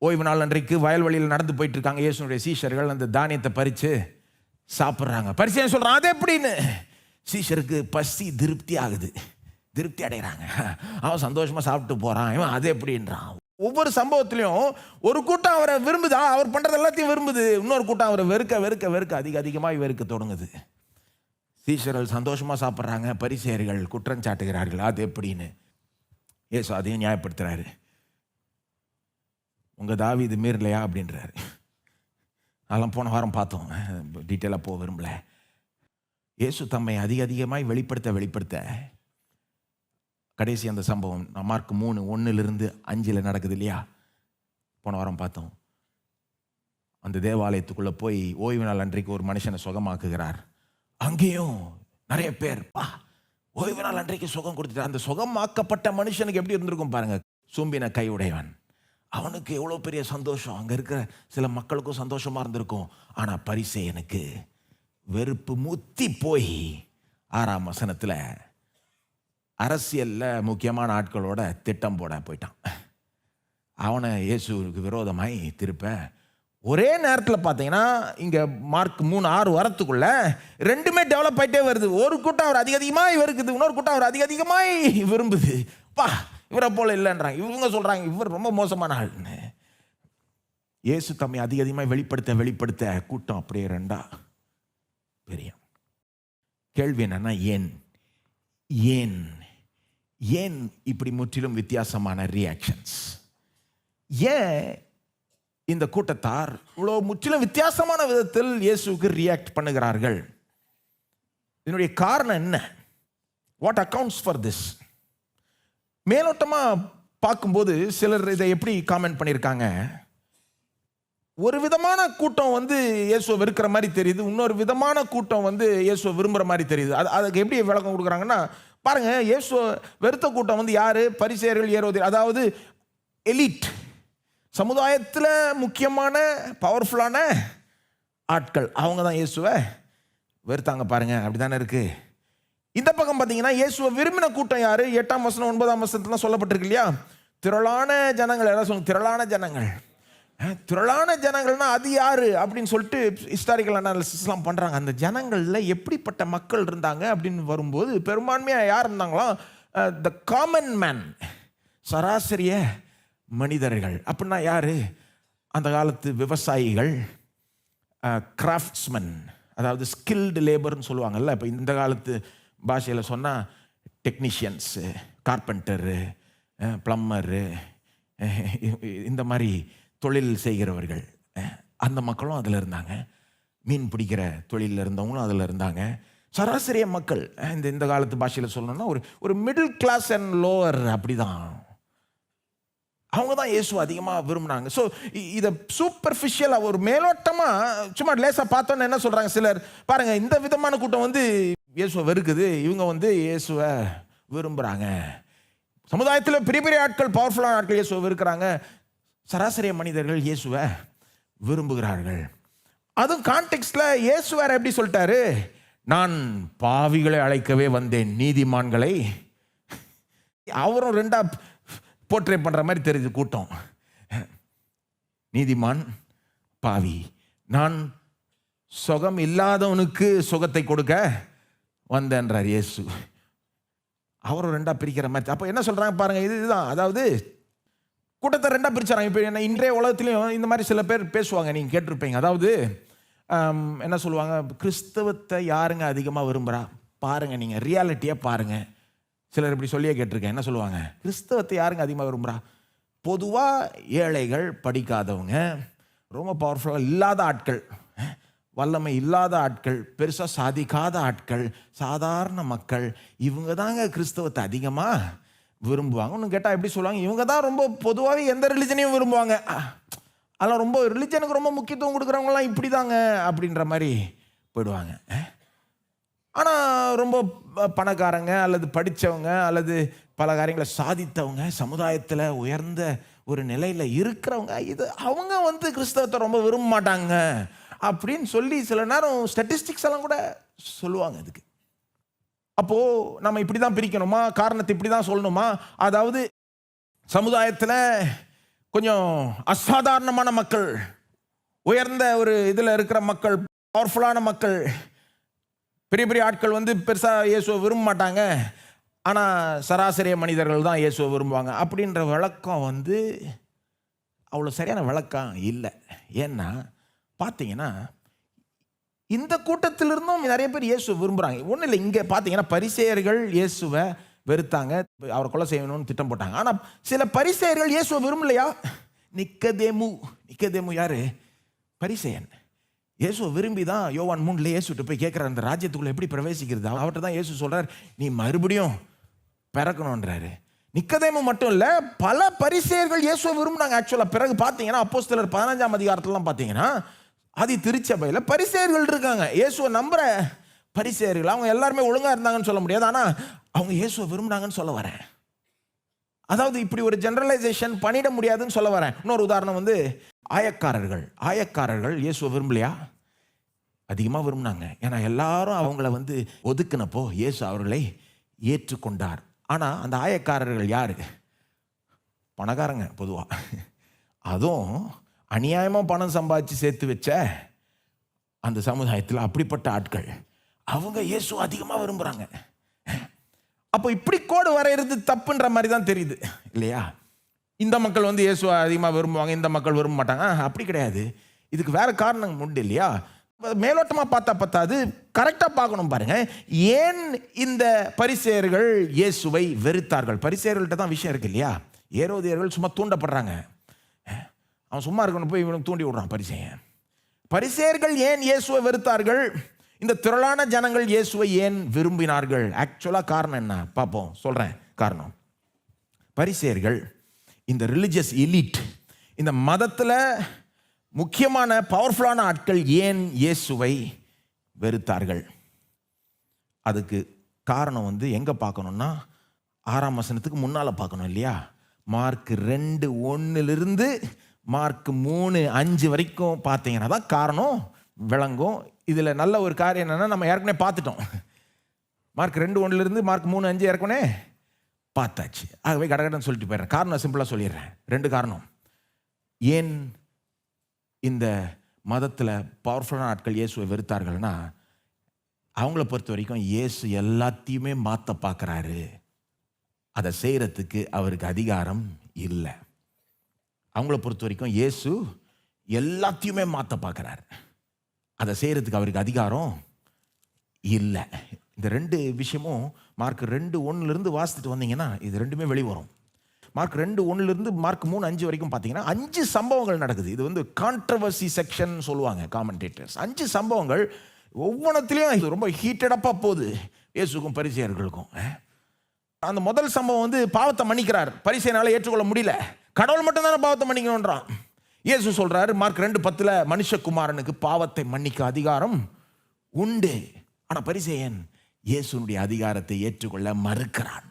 ஓய்வு நாள் அன்றைக்கு வயல்வெளியில் நடந்து போயிட்டு இருக்காங்க. இயேசுனுடைய சீஷர்கள் அந்த தானியத்தை பறித்து சாப்பிட்றாங்க. பரிசேயன் சொல்கிறான், அது எப்படின்னு. சீஷருக்கு பசி திருப்தி ஆகுது, திருப்தி அடைகிறாங்க. அவன் சந்தோஷமாக சாப்பிட்டு போகிறான், இவன் அது எப்படின்றான். ஒவ்வொரு சம்பவத்திலையும் ஒரு கூட்டம் அவரை விரும்புதா, அவர் பண்ணுறது எல்லாத்தையும் விரும்புது. இன்னொரு கூட்டம் அவரை வெறுக்க அதிகமாக வெறுக்க தொடங்குது. சீஷர்கள் சந்தோஷமாக சாப்பிட்றாங்க, பரிசேயர்கள் குற்றம் சாட்டுகிறார்கள், அது எப்படின்னு. இயேசு அதையும் நியாயப்படுத்துகிறாரு. உங்கள் தாவீது மீறலையா அப்படின்றாரு. அதெல்லாம் போன வாரம் பார்த்தோம், டீட்டெயிலாக போக விரும்பல. இயேசு தம்மை அதிகமாய் வெளிப்படுத்த கடைசி அந்த சம்பவம் மார்க் 3:1-5 நடக்குது இல்லையா? போன வாரம் பார்த்தோம். அந்த தேவாலயத்துக்குள்ளே போய் ஓய்வு நாள் அன்றைக்கு ஒரு மனுஷனை சுகமாக்குகிறார். அங்கேயும் நிறைய பேர் ஓய்வு நாள் அன்றைக்கு சுகம் கொடுத்துட்டார். அந்த சுகமாக்கப்பட்ட மனுஷனுக்கு எப்படி இருந்திருக்கும் பாருங்க, சூம்பின கை உடையவன். அவனுக்கு எவ்வளோ பெரிய சந்தோஷம், அங்கே இருக்கிற சில மக்களுக்கும் சந்தோஷமாக இருந்திருக்கும். ஆனால் பரிசேயனுக்கு வெறுப்பு முத்தி போய் 6ஆம் வசனத்தில் அரசியலில் முக்கியமான ஆட்களோட திட்டம் போட போயிட்டான். அவனை இயேசுவுக்கு விரோதமாய் திருப்ப ஒரே நேரத்தில் பார்த்தீங்கன்னா இங்கே மார்க் 3:6 வரத்துக்குள்ள ரெண்டுமே டெவலப் ஆகிட்டே வருது. ஒரு கூட்டம் அவர் அதிகமாக வெறுக்குது, இன்னொரு கூட்டம் அவர் அதிகமாய் விரும்புது. இவரை போல இல்லைன்றாங்க, இவங்க சொல்கிறாங்க இவர் ரொம்ப மோசமான ஆள்னு. இயேசு தம்மை அதிகமாக வெளிப்படுத்த கூட்டம் அப்படியே ரெண்டா பெரிய. கேள்வி என்னன்னா, ஏன் இப்படி முற்றிலும் வித்தியாசமான ரியாக்ஷன்ஸ்? ஏன் இந்த கூட்டத்தார் இவ்வளோ முற்றிலும் வித்தியாசமான விதத்தில் இயேசுவுக்கு ரியாக்ட் பண்ணுகிறார்கள்? இதனுடைய காரணம் என்ன? What accounts for this? மேலோட்டமாக பார்க்கும்போது சிலர் இதை எப்படி காமெண்ட் பண்ணியிருக்காங்க, ஒரு விதமான கூட்டம் இயேசுவை வெறுக்கிற மாதிரி தெரியுது, இன்னொரு விதமான கூட்டம் இயேசுவை விரும்புகிற மாதிரி தெரியுது. அதுக்கு எப்படி விளக்கம் கொடுக்குறாங்கன்னா, பாருங்க, இயேசுவை வெறுத்த கூட்டம் யாரு? பரிசேயர்கள், ஏரோதியர், அதாவது எலிட், சமுதாயத்தில் முக்கியமான பவர்ஃபுல்லான ஆட்கள். அவங்க தான் இயேசுவை வெறுத்தாங்க. பாருங்க, அப்படி தானே இருக்கு. இந்த பக்கம் பார்த்தீங்கன்னா இயேசுவை விரும்பின கூட்டம் யாரு? 8ஆம் வசனம் 9ஆம் வசனத்துல சொல்லப்பட்டிருக்கு இல்லையா? திரளான ஜனங்கள். யாராவது சொல்லுங்க, திரளான ஜனங்கள். திரளான ஜனங்கள்னா அது யாரு அப்படின்னு சொல்லிட்டு ஹிஸ்டாரிக்கல் அனாலிசிஸ்லாம் பண்ணுறாங்க. அந்த ஜனங்களில் எப்படிப்பட்ட மக்கள் இருந்தாங்க அப்படின்னு வரும்போது பெரும்பான்மையாக யார் இருந்தாங்களாம்? த காமன் மேன், சராசரிய மனிதர்கள். அப்படின்னா யார்? அந்த காலத்து விவசாயிகள், கிராஃப்ட்ஸ்மேன், அதாவது ஸ்கில்டு லேபர்னு சொல்லுவாங்கல்ல. இப்போ இந்த காலத்து பாஷையில் சொன்னால் டெக்னீஷியன்ஸு, கார்பெண்டரு, ப்ளம்மரு, இந்த மாதிரி தொழில் செய்கிறவர்கள், அந்த மக்களும் அதில் இருந்தாங்க. மீன் பிடிக்கிற தொழிலில் இருந்தவங்களும் அதில் இருந்தாங்க. சராசரிய மக்கள், இந்த காலத்து பாஷையில் சொல்லணும்னா ஒரு மிடில் கிளாஸ் அண்ட் லோவர், அப்படி தான். அவங்க தான் இயேசு அதிகமாக விரும்பினாங்க. ஸோ இதை சூப்பர்ஃபிஷியலாக ஒரு மேலோட்டமாக சும்மா லேசாக பார்த்தோன்னு என்ன சொல்கிறாங்க சிலர், பாருங்கள், இந்த விதமான கூட்டம் இயேசுவை வெறுக்குது, இவங்க இயேசுவை விரும்புகிறாங்க. சமுதாயத்தில் பெரிய பெரிய ஆட்கள், பவர்ஃபுல்லான ஆட்கள் இயேசுவை வெறுக்கிறாங்க, சராசரிய மனிதர்கள் இயேசுவை விரும்புகிறார்கள். அதுவும் கான்டெக்ஸ்ட்ல இயேசு வேற எப்படி சொல்லிட்டாரு? நான் பாவிகளை அழைக்கவே வந்தேன், நீதிமான்களை. அவரும் ரெண்டா போர்ட்ரே பண்ற மாதிரி தெரியுது கூட்டம். நீதிமான், பாவி. நான் சுகம் இல்லாதவனுக்கு சுகத்தை கொடுக்க வந்தேன்றார் இயேசு. அவரும் ரெண்டா பிரிக்கிற மாதிரி. அப்போ என்ன சொல்றாங்க பாருங்க, இதுதான். அதாவது கூட்டத்தை ரெண்டா பிரிச்சாங்க. இப்போ என்ன இன்றைய உலகத்திலையும் இந்த மாதிரி சில பேர் பேசுவாங்க, நீங்கள் கேட்டிருப்பீங்க. அதாவது என்ன சொல்லுவாங்க, கிறிஸ்தவத்தை யாருங்க அதிகமாக விரும்புகிறா பாருங்க, நீங்கள் ரியாலிட்டியாக பாருங்க. சிலர் இப்படி சொல்லியே கேட்டிருக்கேன். என்ன சொல்லுவாங்க, கிறிஸ்தவத்தை யாருங்க அதிகமாக விரும்புகிறா? பொதுவாக ஏழைகள், படிக்காதவங்க, ரொம்ப பவர்ஃபுல்லாக இல்லாத ஆட்கள், வல்லமை இல்லாத ஆட்கள், பெருசாக சாதிக்காத ஆட்கள், சாதாரண மக்கள், இவங்க தாங்க கிறிஸ்தவத்தை அதிகமாக விரும்புவாங்க. ஒன்று கேட்டால் எப்படி சொல்லுவாங்க, இவங்க தான் ரொம்ப பொதுவாகவே எந்த ரிலிஜனையும் விரும்புவாங்க. அதெல்லாம் ரொம்ப ரிலிஜனுக்கு ரொம்ப முக்கியத்துவம் கொடுக்குறவங்களாம் இப்படி தாங்க அப்படின்ற மாதிரி போயிடுவாங்க. ஆனால் ரொம்ப பணக்காரங்க அல்லது படித்தவங்க அல்லது பல காரியங்களை சாதித்தவங்க, சமுதாயத்தில் உயர்ந்த ஒரு நிலையில் இருக்கிறவங்க, இது அவங்க கிறிஸ்தவத்தை ரொம்ப விரும்ப மாட்டாங்க அப்படின்னு சொல்லி சில நேரம் ஸ்டாட்டிஸ்டிக்ஸ் எல்லாம் கூட சொல்லுவாங்க இதுக்கு. அப்போது நம்ம இப்படி தான் பிரிக்கணுமா? காரணத்தை இப்படி தான் சொல்லணுமா? அதாவது சமுதாயத்தில் கொஞ்சம் அசாதாரணமான மக்கள், உயர்ந்த ஒரு இதில் இருக்கிற மக்கள், பவர்ஃபுல்லான மக்கள், பெரிய பெரிய ஆட்கள் பெருசாக இயேசுவை விரும்ப மாட்டாங்க, ஆனால் சராசரிய மனிதர்கள் தான் இயேசுவை விரும்புவாங்க அப்படின்ற விளக்கம் அவ்வளோ சரியான விளக்கம் இல்லை. ஏன்னா பார்த்தீங்கன்னா இந்த கூட்டத்திலிருந்தும் நிறைய பேர் இயேசுவை விரும்புகிறாங்க. ஒன்றும் இல்லை, இங்கே பார்த்தீங்கன்னா பரிசேயர்கள் இயேசுவை வெறுத்தாங்க, அவரை கொலை செய்யணும்னு திட்டம் போட்டாங்க. ஆனால் சில பரிசேயர்கள் இயேசுவை விரும்பலையா? நிக்கதேமு யாரு? பரிசேயன். இயேசுவை விரும்பி தான் யோவான் 3 இயேசுட்டு போய் கேட்குறாரு, அந்த ராஜ்யத்துக்குள்ளே எப்படி பிரவேசிக்கிறது? அவர்கிட்ட தான் இயேசு சொல்கிறார், நீ மறுபடியும் பிறக்கணுன்றாரு. நிக்கதேமு மட்டும் இல்லை, பல பரிசேயர்கள் இயேசுவை விரும்பினாங்க. ஆக்சுவலாக பிறகு பார்த்தீங்கன்னா அப்போஸ்தலர் 15ஆம் அதிகாரத்துலாம் பார்த்தீங்கன்னா ஆதி திருச்சபையில் பரிசேயர்கள் இருக்காங்க, இயேசுவை நம்புகிற பரிசேயர்கள். அவங்க எல்லாருமே ஒழுங்காக இருந்தாங்கன்னு சொல்ல முடியாது, ஆனால் அவங்க இயேசுவை விரும்பினாங்கன்னு சொல்ல வரேன். அதாவது இப்படி ஒரு ஜெனரலைசேஷன் பண்ணிட முடியாதுன்னு சொல்ல வரேன். இன்னொரு உதாரணம் ஆயக்காரர்கள் இயேசுவை விரும்பலையா? அதிகமாக விரும்பினாங்க. ஏன்னா எல்லாரும் அவங்கள ஒதுக்குனப்போ இயேசு அவர்களை ஏற்றுக்கொண்டார். ஆனால் அந்த ஆயக்காரர்கள் யாரு? பணக்காரங்க பொதுவாக. அதுவும் அநியாயமாக பணம் சம்பாதிச்சு சேர்த்து வச்ச அந்த சமுதாயத்தில் அப்படிப்பட்ட ஆட்கள் அவங்க இயேசு அதிகமாக விரும்புகிறாங்க. அப்போ இப்படி கோடு வரைகிறது தப்புன்ற மாதிரி தான் தெரியுது இல்லையா? இந்த மக்கள் வந்து இயேசுவை அதிகமாக விரும்புவாங்க, இந்த மக்கள் விரும்ப மாட்டாங்க. அப்படி கிடையாது. இதுக்கு வேற காரணம் உண்டு இல்லையா? மேலோட்டமாக பார்த்தா பத்தாது, கரெக்டாக பார்க்கணும் பாருங்க. ஏன் இந்த பரிசேயர்கள் இயேசுவை வெறுத்தார்கள்? பரிசேயர்கள்ட்ட தான் விஷயம் இருக்கு இல்லையா? ஏரோதியர்கள் சும்மா தூண்டப்படுறாங்க. அவன் சும்மா இருக்கணும் போய் இவனுக்கு தூண்டி விடுறான் பரிசேயன். பரிசேயர்கள் ஏன் இயேசுவை வெறுத்தார்கள்? இந்த திரளான ஜனங்கள் இயேசுவை ஏன் விரும்பினார்கள்? ஆக்சுவலாக காரணம் என்ன பார்ப்போம், சொல்கிறேன் காரணம். பரிசேயர்கள் இந்த ரிலிஜியஸ் எலிட், இந்த மதத்தில் முக்கியமான பவர்ஃபுல்லான ஆட்கள் ஏன் இயேசுவை வெறுத்தார்கள்? அதுக்கு காரணம் வந்து எங்கே பார்க்கணுன்னா 6ஆம் வசனத்துக்கு முன்னால் பார்க்கணும் இல்லையா? மார்க் 2:1 மார்க் 3:5 வரைக்கும் பார்த்தீங்கன்னா தான் காரணம் விளங்கும். இதில் நல்ல ஒரு காரியம் என்னென்னா, நம்ம ஏற்கனவே பார்த்துட்டோம். மார்க் 2:1 மார்க் 3:5 ஏற்கனவே பார்த்தாச்சு. ஆகவே கடகடன்னு சொல்லிட்டு போயிடுறேன். காரணம் சிம்பிளாக சொல்லிடுறேன். 2 காரணம் ஏன் இந்த மதத்தில் பவர்ஃபுல்லான ஆட்கள் இயேசுவை வெறுத்தார்கள்னா, அவங்கள பொறுத்த வரைக்கும் இயேசு எல்லாத்தையுமே மாற்ற பார்க்குறாரு, அதை செய்கிறதுக்கு அவருக்கு அதிகாரம் இல்லை. அவங்கள பொறுத்த வரைக்கும் இயேசு எல்லாத்தையுமே மாற்ற பார்க்குறாரு, அதை செய்கிறதுக்கு அவருக்கு அதிகாரம் இல்லை. இந்த 2 விஷயமும் மார்க் 2:1 வாசித்துட்டு வந்தீங்கன்னா இது ரெண்டுமே வெளிவரும். மார்க் 2:1 மார்க் 3:5 வரைக்கும் பார்த்தீங்கன்னா 5 சம்பவங்கள் நடக்குது. இது வந்து கான்ட்ரவர்சி செக்ஷன் சொல்லுவாங்க காமெண்டேட்டர்ஸ். 5 சம்பவங்கள், ஒவ்வொன்றத்துலேயும் இது ரொம்ப ஹீட்டடப்பாக போகுது இயேசுக்கும் பரிசேயர்களுக்கும். அந்த முதல் சம்பவம் வந்து பாவத்தை மன்னிக்கிறார். பரிசேயனால ஏற்றுக்கொள்ள முடியல. கடவுள் மட்டும்தானே பாவத்தை மன்னிக்கணுன்றான். இயேசு சொல்றாரு மார்க் 2:10 மனுஷகுமாரனுக்கு பாவத்தை மன்னிக்க அதிகாரம் உண்டு. ஆனால் பரிசேயன் இயேசுனுடைய அதிகாரத்தை ஏற்றுக்கொள்ள மறுக்கிறான்.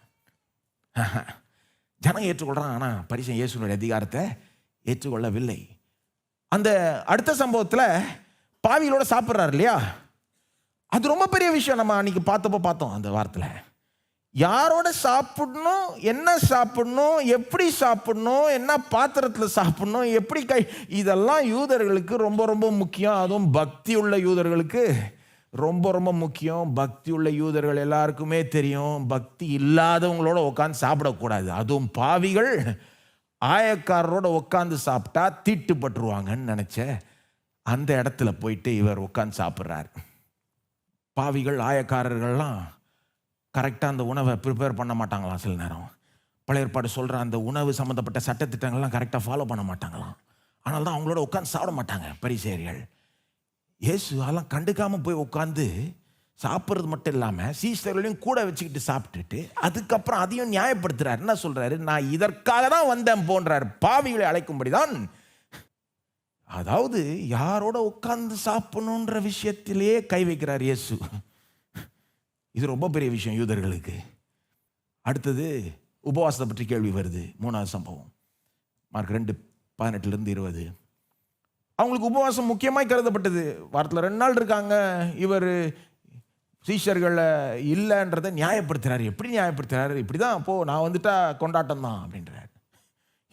ஜனம் ஏற்றுக்கொள்றான், ஆனால் பரிசேயன் இயேசுனுடைய அதிகாரத்தை ஏற்றுக்கொள்ளவில்லை. அந்த அடுத்த சம்பவத்தில் பாவிகளோட சாப்பிட்றாரு இல்லையா? அது ரொம்ப பெரிய விஷயம். நம்ம அன்னைக்கு பார்த்தோம் அந்த வாரத்தில். யாரோட சாப்பிடணும், என்ன சாப்பிடணும், எப்படி சாப்பிடணும், என்ன பாத்திரத்தில் சாப்பிடணும், எப்படி இதெல்லாம் யூதர்களுக்கு ரொம்ப ரொம்ப முக்கியம். அதுவும் பக்தி உள்ள யூதர்களுக்கு ரொம்ப ரொம்ப முக்கியம். பக்தி உள்ள யூதர்கள் எல்லாருக்குமே தெரியும், பக்தி இல்லாதவங்களோட உட்காந்து சாப்பிடக்கூடாது. அதுவும் பாவிகள் ஆயக்காரரோட உட்காந்து சாப்பிட்டா தீட்டுப்பட்டுருவாங்கன்னு நினச்ச அந்த இடத்துல போயிட்டு இவர் உட்காந்து சாப்பிட்றார். பாவிகள் ஆயக்காரர்கள்லாம் கரெக்டாக அந்த உணவை ப்ரிப்பேர் பண்ண மாட்டாங்களாம். சில நேரம் பழைய ஏற்பாடு சொல்கிற அந்த உணவு சம்மந்தப்பட்ட சட்டத்திட்டங்கள்லாம் கரெக்டாக ஃபாலோ பண்ண மாட்டாங்களாம். ஆனால் தான் அவங்களோட உட்காந்து சாப்பிட மாட்டாங்க பரிசேயர்கள். இயேசு அதெல்லாம் கண்டுக்காமல் போய் உட்காந்து சாப்பிட்றது மட்டும் இல்லாமல் சீஷர்களையும் கூட வச்சுக்கிட்டு சாப்பிட்டுட்டு அதுக்கப்புறம் அதையும் நியாயப்படுத்துகிறார். என்ன சொல்கிறாரு? நான் இதற்காக தான் வந்தேன் போன்றார், பாவிகளை அழைக்கும்படி தான். அதாவது யாரோட உட்காந்து சாப்பிடணுன்ற விஷயத்திலேயே கை வைக்கிறார் இயேசு. இது ரொம்ப பெரிய விஷயம் யூதர்களுக்கு. அடுத்தது உபவாசத்தை பற்றி கேள்வி வருது. 3வது சம்பவம் மார்க் 2:18-20. அவங்களுக்கு உபவாசம் முக்கியமாக கருதப்பட்டது. வாரத்தில் 2 நாள் இருக்காங்க. இவர் சீஷர்களை இல்லைன்றதை நியாயப்படுத்துகிறாரு. எப்படி நியாயப்படுத்துகிறாரு? இப்படி தான், அப்போது நான் வந்துட்டா கொண்டாட்டம் தான் அப்படின்றாரு.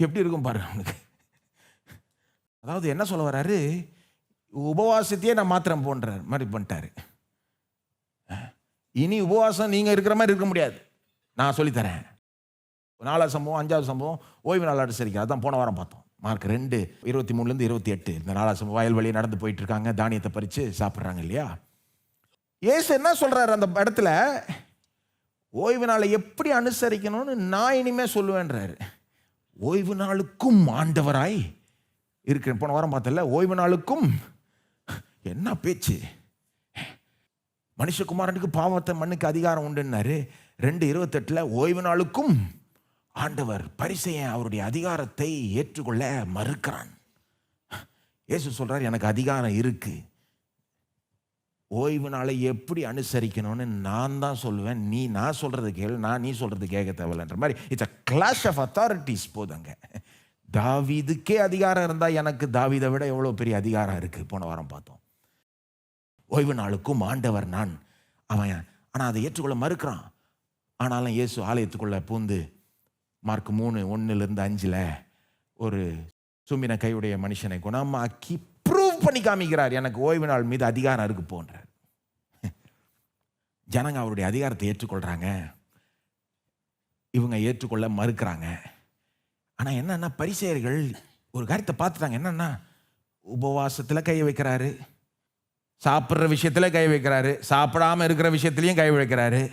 எப்படி இருக்கும் பாருங்க அவனுக்கு. அதாவது என்ன சொல்ல வர்றாரு? உபவாசத்தையே நான் மாத்திரம் போன்றார் மாதிரி பண்ணிட்டாரு. இனி உபவாசம் நீங்கள் இருக்கிற மாதிரி இருக்க முடியாது, நான் சொல்லித்தரேன். 4வது சம்பவம் 5வது சம்பவம் ஓய்வு நாள் அனுசரிக்க. அதான் போன வாரம் பார்த்தோம். மார்க் 2:23-28. இந்த 4வது சம்பவம் வயல் வழியை நடந்து போயிட்டு இருக்காங்க, தானியத்தை பறித்து சாப்பிட்றாங்க இல்லையா? இயேசு என்ன சொல்கிறார் அந்த இடத்துல? ஓய்வு நாளை எப்படி அனுசரிக்கணும்னு நான் இனிமேல் சொல்லுவேன்றாரு. ஓய்வு நாளுக்கும் ஆண்டவராய் இருக்கிறேன். போன வாரம் பார்த்தல, ஓய்வு நாளுக்கும் என்ன பேச்சு. மனுஷகுமாரனுக்கு பாவத்தை மன்னிக்க அதிகாரம் உண்டுன்னாரு. 2:28 ஓய்வு நாளுக்கும் ஆண்டவர். பரிசேயன் அவருடைய அதிகாரத்தை ஏற்றுக்கொள்ள மறுக்கிறான். இயேசு சொல்றார், எனக்கு அதிகாரம் இருக்கு, ஓய்வு நாளை எப்படி அனுசரிக்கணும்னு நான் தான் சொல்லுவேன், நான் சொல்றது கேளு, நீ சொல்றது கேட்க தேவையில்லைன்ற மாதிரி. It's a clash of authorities போதுங்க. தாவீதுக்கே அதிகாரம் இருந்தா எனக்கு தாவீதை விட எவ்வளவு பெரிய அதிகாரம் இருக்கு. போன வாரம் பார்த்தோம். ஓய்வு நாளுக்கும் ஆண்டவர் நான் அவன். ஆனால் அதை ஏற்றுக்கொள்ள மறுக்கிறான். ஆனாலும் இயேசு ஆலயத்துக்குள்ளே பூந்து மார்க் 3:1-5 ஒரு சும்பின கையுடைய மனுஷனை குணமாக்கி ப்ரூவ் பண்ணி காமிக்கிறார், எனக்கு ஓய்வு நாள் மீது அதிகாரம் இருக்கு போன்றார். ஜனங்க அவருடைய அதிகாரத்தை ஏற்றுக்கொள்றாங்க, இவங்க ஏற்றுக்கொள்ள மறுக்கிறாங்க. ஆனால் என்னன்னா, பரிசேயர்கள் ஒரு காரியத்தை பார்த்துட்டாங்க. என்னன்னா, உபவாசத்தில் கை வைக்கிறாரு, சாப்பிட்ற விஷயத்தில் கை வைக்கிறாரு, சாப்பிடாமல் இருக்கிற விஷயத்துலையும் கை வைக்கிறாரு,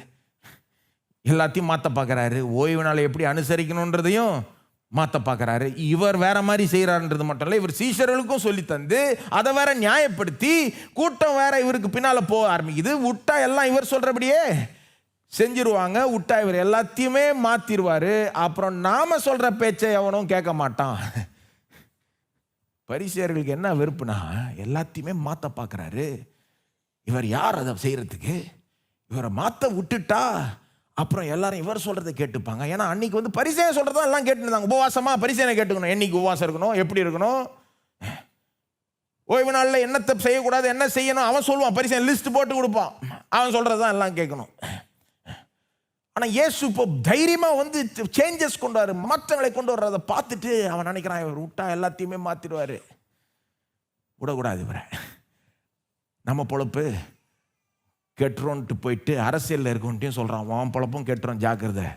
எல்லாத்தையும் மாற்ற பார்க்குறாரு, ஓய்வு நாளை எப்படி அனுசரிக்கணுன்றதையும் மாற்ற பார்க்குறாரு. இவர் வேற மாதிரி செய்கிறாருன்றது மட்டும் இல்லை, இவர் சீஷர்களுக்கும் சொல்லி தந்து அதை வேற நியாயப்படுத்தி கூட்டம் வேற இவருக்கு பின்னால் போக ஆரம்பிக்குது. விட்டா எல்லாம் இவர் சொல்கிறபடியே செஞ்சிருவாங்க, விட்டா இவர் எல்லாத்தையுமே மாற்றிடுவார், அப்புறம் நாம சொல்கிற பேச்சை எவனும் கேட்க மாட்டான். பரிசேயர்களுக்கு என்ன வெறுப்புனா, எல்லாத்தையுமே மாற்ற பார்க்குறாரு. இவர் யார் அதை செய்கிறதுக்கு? இவரை மாற்ற விட்டுட்டா அப்புறம் எல்லாரும் இவர் சொல்கிறத கேட்டுப்பாங்க. ஏன்னா அன்னைக்கு வந்து பரிசேயன் சொல்கிறதா எல்லாம் கேட்டுருந்தாங்க. உபவாசமாக பரிசேயனை கேட்டுக்கணும், என்னைக்கு உபவாசம் இருக்கணும், எப்படி இருக்கணும், ஓய்வு நாளில் என்னத்தை செய்யக்கூடாது, என்ன செய்யணும் அவன் சொல்லுவான். பரிசேயன் லிஸ்ட் போட்டு கொடுப்பான், அவன் சொல்கிறதான் எல்லாம் கேட்கணும். ஆனால் இயேசு இப்போ தைரியமாக வந்து சேஞ்சஸ் கொண்டு வர, மாற்றங்களை கொண்டு வர்றதை பார்த்துட்டு அவன் நினைக்கிறான், இவர் விட்டா எல்லாத்தையுமே மாற்றிடுவார், விடக்கூடாது இவரை. நம்ம பொழப்பு கெட்டுறோன்ட்டு போயிட்டு அரசியலில் இருக்கோன்ட்டையும் சொல்கிறான், அவன் பொழப்பும் கெட்டுறோம், ஜாக்கிரதை,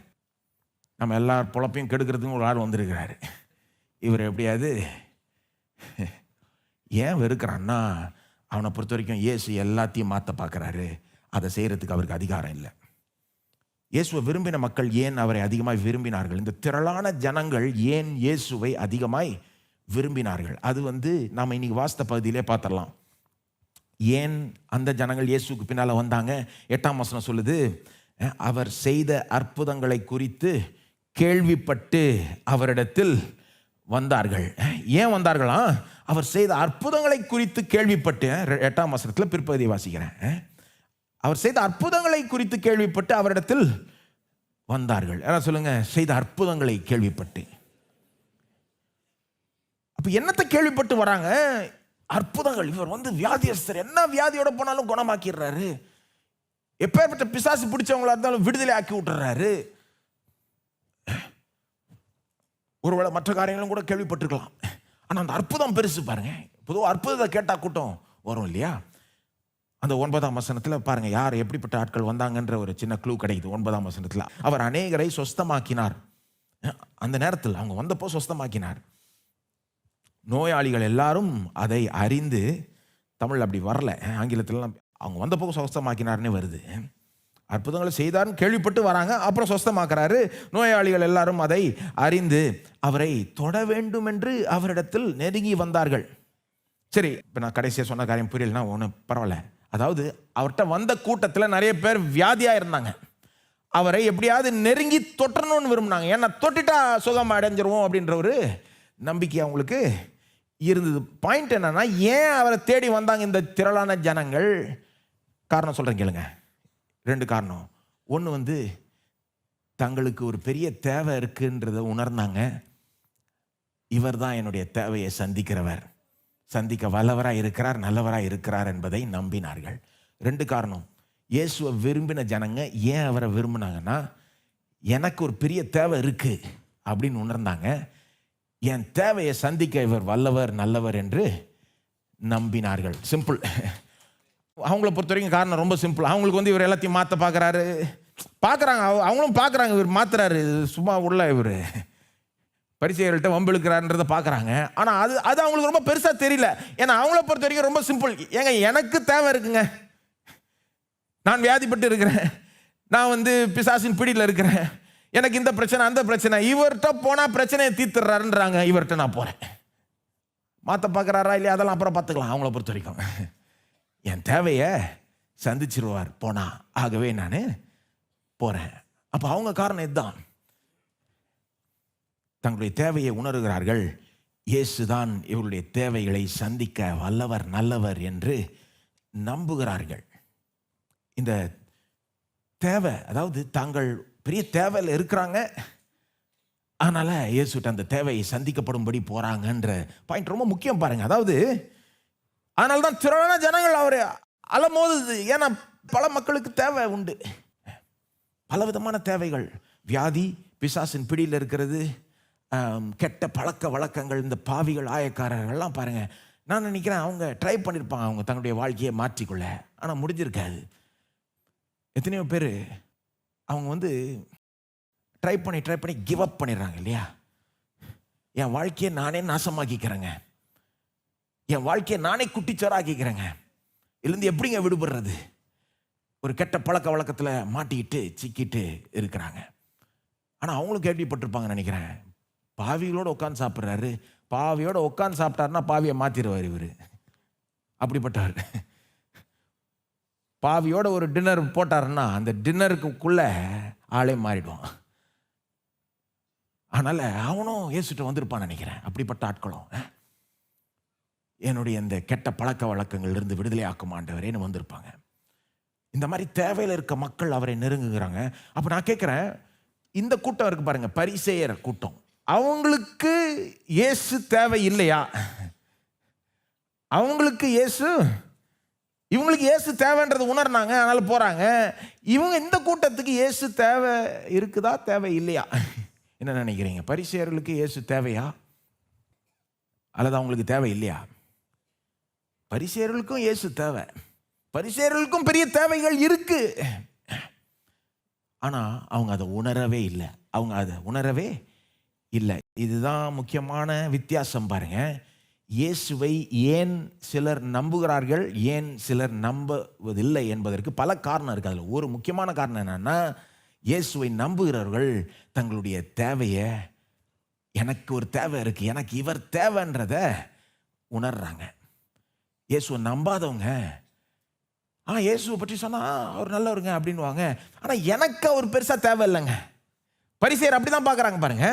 நம்ம எல்லா பொழப்பையும் கெடுக்கிறதுக்கும் ஒரு ஆள் வந்திருக்கிறாரு. இவர் எப்படியாவது ஏன் வெறுக்கிறான்னா, அவனை பொறுத்த வரைக்கும் இயேசு எல்லாத்தையும் மாற்ற பார்க்குறாரு, அதை செய்கிறதுக்கு அவருக்கு அதிகாரம் இல்லை. இயேசுவை விரும்பின மக்கள் ஏன் அவரை அதிகமாய் விரும்பினார்கள்? இந்த திரளான ஜனங்கள் ஏன் இயேசுவை அதிகமாய் விரும்பினார்கள்? அது வந்து நாம் இன்னைக்கு வாஸ்த பகுதியிலே பார்த்துடலாம். ஏன் அந்த ஜனங்கள் இயேசுக்கு பின்னால் வந்தாங்க? 8ஆம் வசனம் சொல்லுது, அவர் செய்த அற்புதங்களை குறித்து கேள்விப்பட்டு அவரிடத்தில் வந்தார்கள். ஏன் வந்தார்களா? அவர் செய்த அற்புதங்களை குறித்து கேள்விப்பட்டு. 8ஆம் வசனத்தில் பிற்பகுதியை வாசிக்கிறேன். அவர் செய்த அற்புதங்களை குறித்து கேள்விப்பட்டு அவரிடத்தில் வந்தார்கள். யாராவது சொல்லுங்க, செய்த அற்புதங்களை கேள்விப்பட்டு. அப்ப என்னத்தை கேள்விப்பட்டு வராங்க? அற்புதங்கள். இவர் வந்து வியாதியஸ்தர், என்ன வியாதியோட போனாலும் குணமாக்கிடுறாரு, எப்பேற்பட்ட பிசாசு பிடிச்சவங்களா இருந்தாலும் விடுதலை ஆக்கி விட்டுறாரு. ஒருவேளை மற்ற காரியங்களும் கூட கேள்விப்பட்டிருக்கலாம், ஆனால் அந்த அற்புதம் பெருசு பாருங்க. பொதுவாக அற்புதத்தை கேட்டால் கூட்டம் வரும் இல்லையா? அந்த 9ஆம் வசனத்தில் பாருங்க, யார் எப்படிப்பட்ட ஆட்கள் வந்தாங்கன்ற ஒரு சின்ன க்ளூ கிடைக்குது. 9ஆம் வசனத்தில் அவர் அநேகரை சொஸ்தமாக்கினார். அந்த நேரத்தில் அவங்க வந்தப்போ சொஸ்தமாக்கினார். நோயாளிகள் எல்லாரும் அதை அறிந்து, தமிழ் அப்படி வரல, ஆங்கிலத்திலலாம் அவங்க வந்தப்போ சொஸ்தமாக்கினார்னே வருது. அற்புதங்களை செய்தார்னு கேள்விப்பட்டு வராங்க, அப்புறம் சொஸ்தமாக்குறாரு. நோயாளிகள் எல்லாரும் அதை அறிந்து அவரை தொட வேண்டும் என்று அவரிடத்தில் நெருங்கி வந்தார்கள். சரி, இப்போ நான் கடைசியாக சொன்ன காரியம் புரியலன்னா ஒன்றும் பரவாயில்ல. அதாவது அவர்கிட்ட வந்த கூட்டத்தில் நிறைய பேர் வியாதியாக இருந்தாங்க. அவரை எப்படியாவது நெருங்கி தொட்டணும்னு விரும்பினாங்க. ஏன்னா தொட்டுட்டா சுகம் அடைஞ்சிருவோம் அப்படின்ற ஒரு நம்பிக்கை அவங்களுக்கு இருந்தது. பாயிண்ட் என்னன்னா, ஏன் அவரை தேடி வந்தாங்க இந்த திரளான ஜனங்கள்? காரணம் சொல்கிறேன் கேளுங்க. 2 காரணம். ஒன்று வந்து தங்களுக்கு ஒரு பெரிய தேவை இருக்குன்றதை உணர்ந்தாங்க. இவர் தான் என்னுடைய தேவையை சந்திக்கிறவர், சந்திக்க வல்லவராக இருக்கிறார், நல்லவராக இருக்கிறார் என்பதை நம்பினார்கள். 2 காரணம். இயேசுவை விரும்பின ஜனங்க ஏன் அவரை விரும்பினாங்கன்னா, எனக்கு ஒரு பெரிய தேவை இருக்கு அப்படின்னு உணர்ந்தாங்க. என் தேவையை சந்திக்க இவர் வல்லவர், நல்லவர் என்று நம்பினார்கள். சிம்பிள். அவங்கள பொறுத்த வரைக்கும் காரணம் ரொம்ப சிம்பிள். அவங்களுக்கு வந்து இவர் எல்லாத்தையும் மாற்ற பார்க்குறாரு, பார்க்குறாங்க, அவங்களும் பார்க்குறாங்க இவர் மாத்துறாரு, சும்மா உள்ள இவர் பரிசேயர்கள்ட்ட வம்பிழுக்கிறான்றதை பார்க்குறாங்க. ஆனால் அது அவங்களுக்கு ரொம்ப பெருசாக தெரியல. ஏன்னா அவங்கள பொறுத்த வரைக்கும் ரொம்ப சிம்பிள். ஏங்க, எனக்கு தேவை இருக்குங்க, நான் வியாதிப்பட்டு இருக்கிறேன், நான் வந்து பிசாசின் பிடியில் இருக்கிறேன், எனக்கு இந்த பிரச்சனை அந்த பிரச்சனை, இவர்கிட்ட போனால் பிரச்சனையை தீர்த்துறாருன்றாங்க, இவர்கிட்ட நான் போகிறேன். மாற்ற பார்க்குறாரா இல்லையா அதெல்லாம் அப்புறம் பார்த்துக்கலாம். அவங்கள பொறுத்த வரைக்கும் என் தேவையை சந்திச்சிருவார் போனா, ஆகவே நான் போகிறேன். அப்போ அவங்க காரணம் இதுதான். தங்களுடைய தேவையை உணர்கிறார்கள். இயேசுதான் இவருடைய தேவைகளை சந்திக்க வல்லவர், நல்லவர் என்று நம்புகிறார்கள். இந்த தேவை, அதாவது தாங்கள் பெரிய தேவையில் இருக்கிறாங்க, அதனால இயேசுட்ட அந்த தேவையை சந்திக்கப்படும்படி போறாங்கன்ற பாயிண்ட் ரொம்ப முக்கியம் பாருங்க. அதாவது அதனால தான் திரளான ஜனங்கள் அவரை அலமோதுது. ஏன்னா பல மக்களுக்கு தேவை உண்டு, பல விதமான தேவைகள். வியாதி, பிசாசின் பிடியில் இருக்கிறது, கெட்ட பழக்க வழக்கங்கள், இந்த பாவிகள் ஆயக்காரர்கள்லாம் பாருங்கள், நான் நினைக்கிறேன் அவங்க ட்ரை பண்ணியிருப்பாங்க அவங்க தங்களுடைய வாழ்க்கையை மாற்றிக்கொள்ள, ஆனால் முடிஞ்சிருக்காது. எத்தனையோ பேர் அவங்க வந்து ட்ரை பண்ணி கிவ் அப் பண்ணிடுறாங்க இல்லையா. என் வாழ்க்கையை நானே நாசமாக்கிக்கிறேங்க, என் வாழ்க்கையை நானே குட்டிச்சோராக்கிக்கிறேங்க, இதுலேருந்து எப்படிங்க விடுபடுறது? ஒரு கெட்ட பழக்க வழக்கத்தில் மாட்டிக்கிட்டு சிக்கிட்டு இருக்கிறாங்க. ஆனால் அவங்களும் கேள்விப்பட்டிருப்பாங்க நினைக்கிறேன், பாவிகளோடு உட்காந்து சாப்பிட்றாரு, பாவியோட உட்காந்து சாப்பிட்டாருன்னா பாவியை மாற்றிடுவார் இவர், அப்படிப்பட்டவர். பாவியோட ஒரு டின்னர் போட்டாருன்னா அந்த டின்னருக்குள்ளே ஆளே மாறிடுவான். அதனால் அவனும் இயேசுட்ட வந்திருப்பான்னு நினைக்கிறேன். அப்படிப்பட்ட ஆட்களும் என்னுடைய இந்த கெட்ட பழக்க வழக்கங்கள்லேருந்து விடுதலை ஆக்கும் ஆண்டவரேன்னு வந்திருப்பாங்க. இந்த மாதிரி தேவையில் இருக்க மக்கள் அவரை நெருங்குகிறாங்க. அப்போ நான் கேட்குறேன், இந்த கூட்டம் இருக்கு பாருங்க, பரிசேயர் கூட்டம், அவங்களுக்கு இயேசு தேவை இல்லையா? அவங்களுக்கு இயேசு, இவங்களுக்கு இயேசு தேவைன்றது உணர்னாங்க, அதனால போகிறாங்க. இவங்க இந்த கூட்டத்துக்கு இயேசு தேவை இருக்குதா தேவை இல்லையா? என்ன நினைக்கிறீங்க? பரிசேயர்களுக்கு இயேசு தேவையா அல்லது அவங்களுக்கு தேவை இல்லையா? பரிசேயர்களுக்கும் இயேசு தேவை, பரிசேயர்களுக்கும் பெரிய தேவைகள் இருக்கு. ஆனால் அவங்க அதை உணரவே இல்லை. இதுதான் முக்கியமான வித்தியாசம் பாருங்க. இயேசுவை ஏன் சிலர் நம்புகிறார்கள், ஏன் சிலர் நம்புவதில்லை என்பதற்கு பல காரணம் இருக்குது. அதில் ஒரு முக்கியமான காரணம் என்னன்னா, இயேசுவை நம்புகிறவர்கள் தங்களுடைய தேவையை, எனக்கு ஒரு தேவை இருக்குது, எனக்கு இவர் தேவைன்றதை உணர்றாங்க. இயேசுவை நம்பாதவங்க இயேசுவை பற்றி சொன்னால் அவர் நல்லவருங்க அப்படின்வாங்க, ஆனால் எனக்கு அவர் பெருசாக தேவை இல்லைங்க. பரிசேயர் அப்படி தான் பார்க்குறாங்க பாருங்க.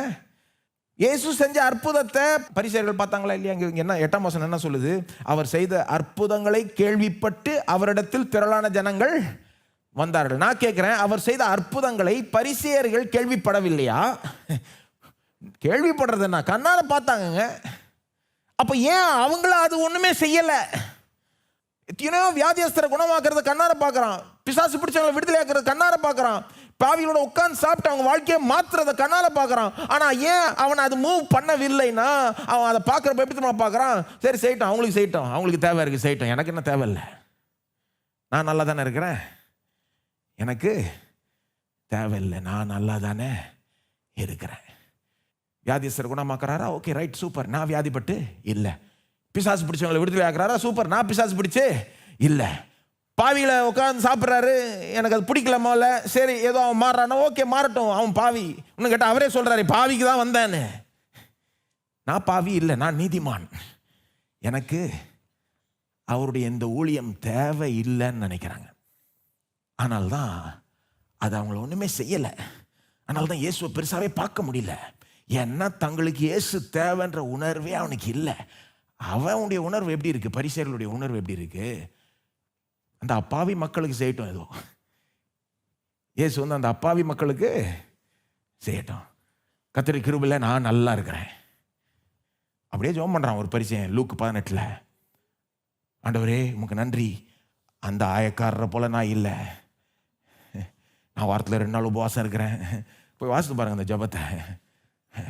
இயேசு செஞ்ச அற்புதத்தை பரிசேயர்கள் பார்த்தாங்களா இல்லையா? இங்கே என்ன 8ஆம் வசனம் என்ன சொல்லுது? அவர் செய்த அற்புதங்களை கேள்விப்பட்டு அவரிடத்தில் திரளான ஜனங்கள் வந்தார்கள். நான் கேட்குறேன், அவர் செய்த அற்புதங்களை பரிசேயர்கள் கேள்விப்படவில்லையா? கேள்விப்படுறது என்ன, கண்ணால் பார்த்தாங்க. அப்போ ஏன் அவங்கள அது ஒன்றுமே செய்யலை? எத்தனையோ வியாதியஸ்தரை குணமாக்குறத கண்ணார பார்க்குறான், பிசாசு பிடிச்சவங்களை விடுதலை ஆக்குறது கண்ணார பார்க்குறான், பாவிகளோட உட்காந்து சாப்பிட்டு அவங்க வாழ்க்கையை மாற்றுறத கண்ணால பார்க்குறான். ஆனால் ஏன் அவனை அது மூவ் பண்ணவில்லைன்னா, அவன் அதை பார்க்குறப்ப எப்படி தான் பார்க்குறான்? சரி செய்யட்டும், அவங்களுக்கு செய்யட்டும், அவங்களுக்கு தேவை இருக்குது செய்யட்டும், எனக்கு என்ன தேவையில்லை, நான் நல்லா தானே இருக்கிறேன், எனக்கு தேவையில்லை, நான் நல்லா தானே இருக்கிறேன். வியாதியஸ்தரை குணமாக்குறாரா? ஓகே ரைட் சூப்பர், நான் வியாதிப்பட்டு இல்லை. பிசாசு பிடிச்சவங்களை விடுதலை ஆக்குறாரா? சூப்பர், நான் பிசாசு பிடிச்சு இல்லை. பாவிகளை உட்காந்து சாப்பிட்றாரு, எனக்கு அது பிடிக்கல முதல்ல, சரி ஏதோ அவன் மாறுறானா, ஓகே மாறட்டும், அவன் பாவி. இன்னும் கேட்டால் அவரே சொல்கிறாரு, பாவிக்கு தான் வந்தேன்னு. நான் பாவி இல்லை, நான் நீதிமான், எனக்கு அவருடைய இந்த ஊழியம் தேவை இல்லைன்னு நினைக்கிறாங்க. ஆனால் தான் அது அவங்கள ஒன்றுமே செய்யலை. அதனால தான் இயேசுவை பெருசாகவே பார்க்க முடியல. ஏன்னா தங்களுக்கு இயேசு தேவைன்ற உணர்வே அவனுக்கு இல்லை. அவனுடைய உணர்வு எப்படி இருக்குது? பரிசேயர்களுடைய உணர்வு எப்படி இருக்குது? அந்த அப்பாவி மக்களுக்கு செய்யட்டும், ஏதோ இயேசு வந்து அந்த அப்பாவி மக்களுக்கு செய்யட்டும், கர்த்தருடைய கிருபையில் நான் நல்லா இருக்கிறேன். அப்படியே ஜெபம் பண்ணுறான் ஒரு பரிசேயன் லூக் 18. ஆண்டவரே உமக்கு நன்றி, அந்த ஆயக்காரரை போல நான் இல்லை, நான் வாரத்தில் 2 நாள் உபவாசம் இருக்கிறேன். போய் வாசித்து பாருங்கள் அந்த ஜெபத்தை.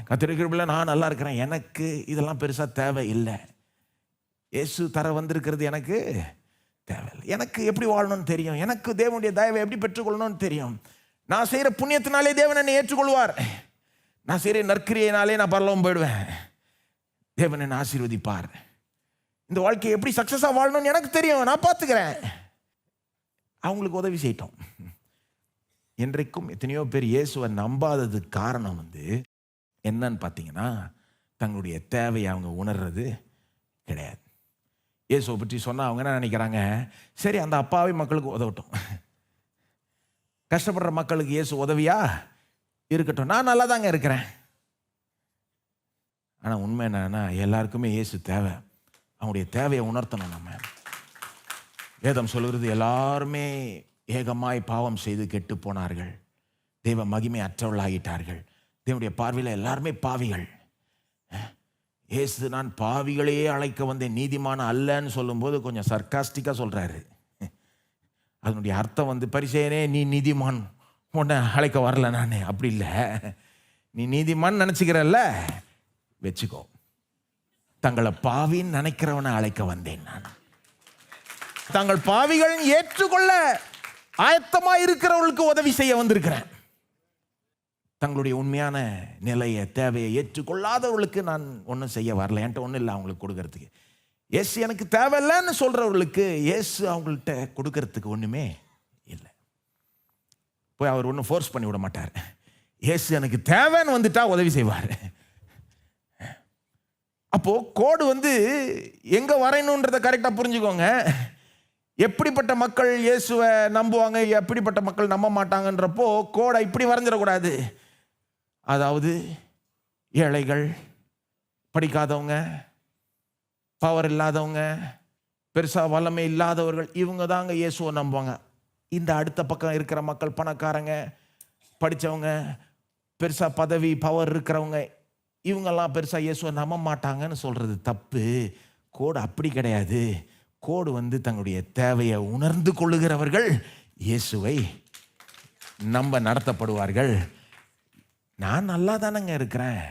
கர்த்தருடைய கிருபையில் நான் நல்லா இருக்கிறேன், எனக்கு இதெல்லாம் பெருசாக தேவை இல்லை, இயேசு தர வந்திருக்கிறது எனக்கு தேவையில்லை, எனக்கு எப்படி வாழணும்னு தெரியும், எனக்கு தேவனுடைய தயவை எப்படி பெற்றுக்கொள்ளணும்னு தெரியும், நான் செய்கிற புண்ணியத்தினாலே தேவன் என்னை ஏற்றுக்கொள்வார், நான் செய்கிற நற்கிரியினாலே நான் பரலோகம் போயிடுவேன், தேவன் என்னை ஆசீர்வதிப்பார், இந்த வாழ்க்கையை எப்படி சக்ஸஸாக வாழணும்னு எனக்கு தெரியும், நான் பார்த்துக்கிறேன், அவங்களுக்கு உதவி செய்யட்டும். இன்றைக்கும் எத்தனையோ பேர் இயேசுவை நம்பாததுக்கு காரணம் வந்து என்னன்னு பார்த்தீங்கன்னா, தங்களுடைய தேவையை அவங்க உணர்றது கிடையாது. இயேசுவை பற்றி சொன்னால் அவங்க என்ன நினைக்கிறாங்க? சரி அந்த அப்பாவி மக்களுக்கு உதவட்டும், கஷ்டப்படுற மக்களுக்கு இயேசு உதவியா இருக்கட்டும், நான் நல்லா தாங்க இருக்கிறேன். ஆனால் உண்மை என்னன்னா, எல்லாருக்குமே இயேசு தேவை, அவங்களுடைய தேவையை உணர்த்தணும். நம்ம வேதம் சொல்கிறது, எல்லாருமே ஏகமாய் பாவம் செய்து கெட்டு போனார்கள், தெய்வ மகிமை அற்றவர்களாகிட்டார்கள், தேவனுடைய பார்வையில் எல்லாருமே பாவிகள். இயேசு நான் பாவிகளையே அழைக்க வந்தேன், நீதிமான அல்லன்னு சொல்லும்போது கொஞ்சம் சர்க்காஸ்டிக்காக சொல்கிறாரு. அதனுடைய அர்த்தம் வந்து, பரிசேயனே நீ நீதிமான், உன்னை அழைக்க வரல நான், அப்படி இல்லை. நீ நீதிமான் நினைச்சுக்கிறல்ல, வச்சுக்கோ. தங்களை பாவின்னு நினைக்கிறவனை அழைக்க வந்தேன் நான். தங்கள் பாவிகள் ஏற்றுக்கொள்ள ஆயத்தமா இருக்கிறவர்களுக்கு உதவி செய்ய வந்திருக்கிறேன். தங்களுடைய உண்மையான நிலையை, தேவையை ஏற்றுக்கொள்ளாதவர்களுக்கு நான் ஒன்றும் செய்ய வரல. என்கிட்ட ஒன்றும் இல்லை அவங்களுக்கு கொடுக்கறதுக்கு. இயேசு எனக்கு தேவையில்லைன்னு சொல்றவர்களுக்கு இயேசு அவங்கள்ட்ட கொடுக்கறதுக்கு ஒன்றுமே இல்லை. போய் அவர் ஒன்றும் ஃபோர்ஸ் பண்ணி விட மாட்டார். இயேசு எனக்கு தேவைன்னு வந்துட்டா உதவி செய்வார். அப்போ கோடு எங்க வரையணுன்றதை கரெக்டாக புரிஞ்சுக்கோங்க. எப்படிப்பட்ட மக்கள் இயேசுவை நம்புவாங்க, எப்படிப்பட்ட மக்கள் நம்ப மாட்டாங்கன்றப்போ கோடை இப்படி வரைஞ்சிடக்கூடாது. அதாவது ஏழைகள், படிக்காதவங்க, பவர் இல்லாதவங்க, பெருசாக வல்லமை இல்லாதவர்கள், இவங்க தாங்க இயேசுவை நம்புவாங்க. இந்த அடுத்த பக்கம் இருக்கிற மக்கள், பணக்காரங்க, படித்தவங்க, பெருசாக பதவி பவர் இருக்கிறவங்க, இவங்கெல்லாம் பெருசாக இயேசுவை நம்ப மாட்டாங்கன்னு சொல்கிறது தப்பு. கோடு அப்படி கிடையாது. கோடு தங்களுடைய தேவையை உணர்ந்து கொள்ளுகிறவர்கள் இயேசுவை நம்ப நடத்தப்படுவார்கள். நான் நல்லா தானங்க இருக்கிறேன்,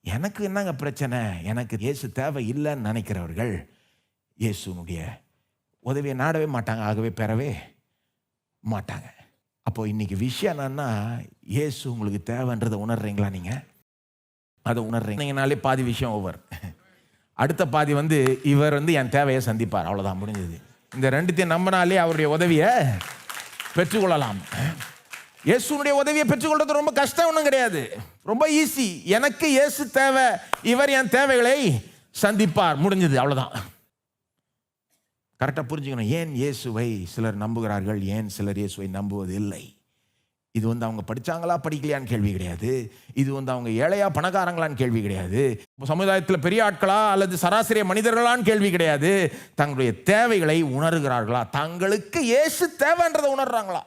எனக்கு என்னங்க பிரச்சனை, எனக்கு இயேசு தேவை இல்லைன்னு நினைக்கிறவர்கள் இயேசுனுடைய உதவியை நாடவே மாட்டாங்க, ஆகவே பெறவே மாட்டாங்க. அப்போ இன்னைக்கு விஷயம் என்னன்னா, இயேசு உங்களுக்கு தேவைன்றதை உணர்றீங்களா? நீங்கள் அதை உணர்றீங்கனாலே பாதி விஷயம் ஓவர். அடுத்த பாதி இவர் என் தேவையை சந்திப்பார், அவ்வளோதான், முடிஞ்சது. இந்த ரெண்டுத்தையும் நம்பினாலே அவருடைய உதவியை பெற்றுக்கொள்ளலாம். இயேசுனுடைய உதவியை பெற்றுக்கொள்றது ரொம்ப கஷ்டம் ஒன்றும் கிடையாது, ரொம்ப ஈஸி. எனக்கு இயேசு தேவை, இவர் என் தேவைகளை சந்திப்பார், முடிஞ்சது, அவ்வளோதான். கரெக்டாக புரிஞ்சுக்கணும். ஏன் இயேசுவை சிலர் நம்புகிறார்கள், ஏன் சிலர் இயேசுவை நம்புவது இல்லை. இது அவங்க படித்தாங்களா படிக்கலையான்னு கேள்வி கிடையாது. இது அவங்க ஏழையா பணக்காரங்களான்னு கேள்வி கிடையாது. சமுதாயத்தில் பெரிய ஆட்களா அல்லது சராசரி மனிதர்களான்னு கேள்வி கிடையாது. தங்களுடைய தேவைகளை உணர்கிறார்களா, தங்களுக்கு இயேசு தேவைன்றதை உணர்றாங்களா?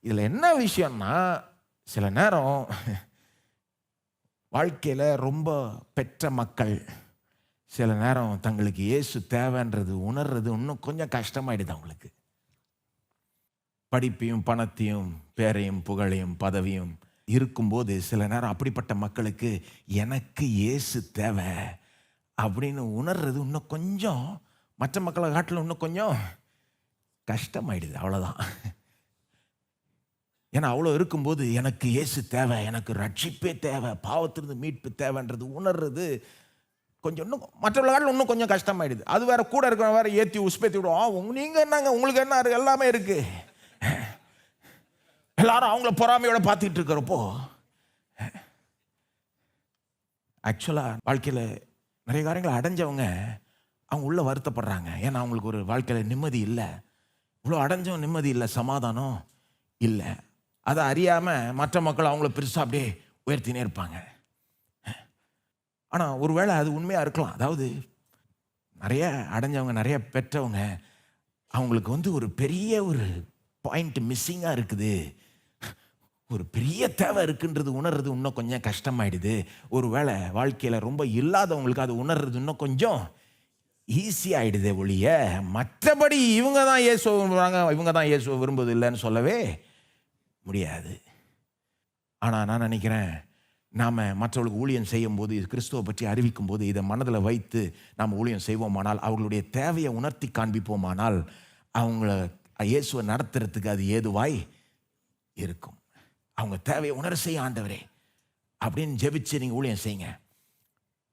இதில் என்ன விஷயம்னா, சில நேரம் வாழ்க்கையில் ரொம்ப பெற்ற மக்கள் சில நேரம் தங்களுக்கு இயேசு தேவைன்றது உணர்றது இன்னும் கொஞ்சம் கஷ்டமாயிடுது. அவங்களுக்கு படிப்பையும் பணத்தையும் பேரையும் புகழையும் பதவியும் இருக்கும்போது சில நேரம் அப்படிப்பட்ட மக்களுக்கு எனக்கு இயேசு தேவை அப்படின்னு உணர்றது இன்னும் கொஞ்சம் மற்ற மக்களை காட்டில் இன்னும் கொஞ்சம் கஷ்டமாயிடுது, அவ்வளோதான். ஏன்னா அவ்வளோ இருக்கும்போது எனக்கு இயேசு தேவை, எனக்கு ரட்சிப்பே தேவை, பாவத்திலிருந்து மீட்பு தேவைன்றது உணர்றது கொஞ்சம் இன்னும் மற்றவர்கள் காட்டில் இன்னும் கொஞ்சம் கஷ்டமாயிடுது. அது வேற கூட இருக்கிற வேற ஏற்றி உஸ்பேத்தி விடுவோம். நீங்கள் என்னங்க, உங்களுக்கு என்ன எல்லாமே இருக்கு, எல்லாரும் அவங்கள பொறாமையோட பார்த்துக்கிட்டு இருக்கிறப்போ, ஆக்சுவலாக வாழ்க்கையில் நிறைய காரியங்களை அடைஞ்சவங்க அவங்க உள்ள வருத்தப்படுறாங்க. ஏன்னா அவங்களுக்கு ஒரு வாழ்க்கையில் நிம்மதி இல்லை, இவ்வளோ அடைஞ்சவங்க நிம்மதி இல்லை, சமாதானம் இல்லை. அதை அறியாமல் மற்ற மக்கள் அவங்கள பெருசாக அப்படியே உயர்த்தினே இருப்பாங்க. ஆனால் ஒருவேளை அது உண்மையாக இருக்கலாம். அதாவது நிறைய அடைஞ்சவங்க, நிறைய பெற்றவங்க, அவங்களுக்கு ஒரு பெரிய ஒரு பாயிண்ட் மிஸ்ஸிங்காக இருக்குது, ஒரு பெரிய தேவை இருக்குன்றது உணர்றது இன்னும் கொஞ்சம் கஷ்டமாயிடுது. ஒருவேளை வாழ்க்கையில் ரொம்ப இல்லாதவங்களுக்கு அது உணர்றது இன்னும் கொஞ்சம் ஈஸியாகிடுது ஒழிய, மற்றபடி இவங்க தான் இயேசுவை விரும்புகிறாங்க, இவங்க தான் இயேசுவை விரும்புவது இல்லைன்னு சொல்லவே முடியாது. ஆனால் நான் நினைக்கிறேன், நாம் மற்றவர்களுக்கு ஊழியம் செய்யும் போது, கிறிஸ்துவை பற்றி அறிவிக்கும் போது இதை மனதில் வைத்து நாம் ஊழியம் செய்வோமானால், அவர்களுடைய தேவையை உணர்த்தி காண்பிப்போமானால், அவங்கள இயேசுவை நடத்துறதுக்கு அது ஏதுவாய் இருக்கும். அவங்க தேவையை உணர செய்ய ஆண்டவரே அப்படின்னு ஜெபிச்சு நீங்கள் ஊழியம் செய்யுங்க.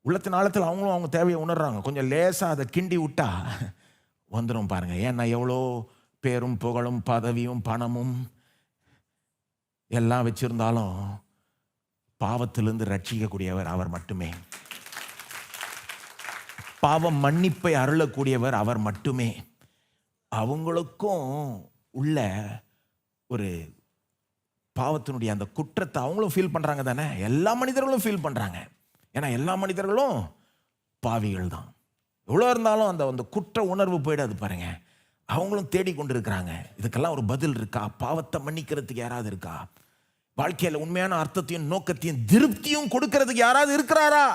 உள்ளத்தின் ஆழத்தில் அவங்களும் அவங்க தேவையை உணர்றாங்க. கொஞ்சம் லேசாக அதை கிண்டி விட்டா வந்துடும் பாருங்கள். ஏன்னா எவ்வளோ பேரும் புகழும் பதவியும் பணமும் எல்லாம் வச்சிருந்தாலும் பாவத்திலிருந்து ரட்சிக்கக்கூடியவர் அவர் மட்டுமே. பாவம் மன்னிப்பை அருளக்கூடியவர் அவர் மட்டுமே. அவங்களுக்கும் உள்ள ஒரு பாவத்தினுடைய அந்த குற்றத்தை அவங்களும் ஃபீல் பண்ணுறாங்க தானே, எல்லா மனிதர்களும் ஃபீல் பண்ணுறாங்க. ஏன்னா எல்லா மனிதர்களும் பாவிகள் தான். எவ்வளோ இருந்தாலும் அந்த குற்ற உணர்வு போயிடாது பாருங்க. அவங்களும் தேடிக்கொண்டு இருக்கிறாங்க. இதுக்கெல்லாம் ஒரு பதில் இருக்கா? பாவத்தை மன்னிக்கிறதுக்கு யாராவது இருக்கா? வாழ்க்கையில் உண்மையான அர்த்தத்தையும் நோக்கத்தையும் திருப்தியும் கொடுக்கறதுக்கு யாராவது இருக்கிறாரா?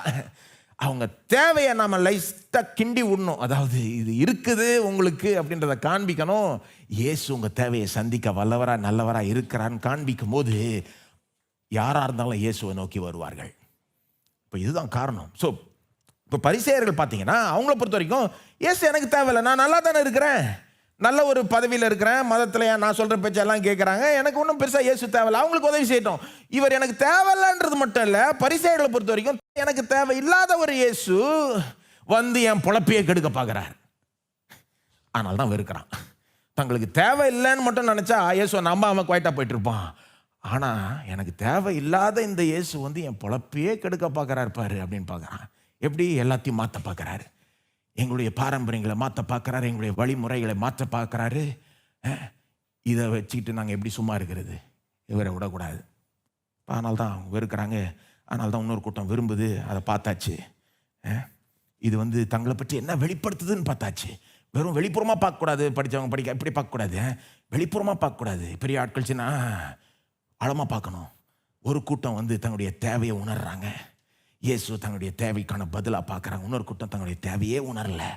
அவங்க தேவையை நாம் லைட்டாக கிண்டி விடணும். அதாவது இது இருக்குது உங்களுக்கு அப்படின்றத காண்பிக்கணும். இயேசு உங்கள் தேவையை சந்திக்க வல்லவரா நல்லவரா இருக்கிறான்னு காண்பிக்கும் போது யாராக இருந்தாலும் இயேசுவை நோக்கி வருவார்கள். இப்போ இதுதான் காரணம். ஸோ இப்போ பரிசேயர்கள் பார்த்தீங்கன்னா அவங்கள பொறுத்த வரைக்கும் இயேசு எனக்கு தேவையில்லை, நான் நல்லா தானே இருக்கிறேன், நல்ல ஒரு பதவியில் இருக்கிறேன், மதத்தில் நான் சொல்கிற பேச்செல்லாம் கேட்குறாங்க, எனக்கு ஒன்றும் பெருசாக இயேசு தேவையில்லை, அவங்களுக்கு உதவி செய்யட்டும். இவர் எனக்கு தேவையில்லைன்றது மட்டும் இல்லை, பரிசேயர்களை பொறுத்த வரைக்கும் எனக்கு தேவை இல்லாத ஒரு இயேசு வந்து என் பொழப்பையே கெடுக்க பார்க்குறார். அதனால தான் வெறுக்கிறான். தங்களுக்கு தேவை இல்லைன்னு மட்டும் நினச்சா இயேசுவை நம்பாமல் குவைட்டாக போயிட்டு இருப்பான். ஆனால் எனக்கு தேவை இல்லாத இந்த இயேசு வந்து என் பொழப்பையே கெடுக்க பார்க்குறாரு பாரு அப்படின்னு பார்க்குறான். எப்படி? எல்லாத்தையும் மாற்ற பார்க்குறாரு, எங்களுடைய பாரம்பரியங்களை மாற்ற பார்க்குறாரு, எங்களுடைய வழிமுறைகளை மாற்ற பார்க்குறாரு. இதை வச்சுக்கிட்டு நாங்கள் எப்படி சும்மா இருக்கிறது? இவரை விடக்கூடாது. அதனால தான் வெறுக்கிறாங்க. அதனால தான் இன்னொரு கூட்டம் விரும்புது. அதை பார்த்தாச்சு. இது வந்து தங்களை பற்றி என்ன வெளிப்படுத்துதுன்னு பார்த்தாச்சு. வெறும் வெளிப்புறமாக பார்க்கக்கூடாது, படித்தவங்க படிக்க இப்படி பார்க்கக்கூடாது, வெளிப்புறமாக பார்க்கக்கூடாது, பெரிய ஆட்கள் சின்ன ஆழமாக பார்க்கணும். ஒரு கூட்டம் வந்து தங்களுடைய தேவையை உணர்றாங்க, இயேசு தங்களுடைய தேவைக்கான பதிலாக பார்க்குறாங்க. இன்னொரு கூட்டம் தங்களுடைய தேவையே உணரலை,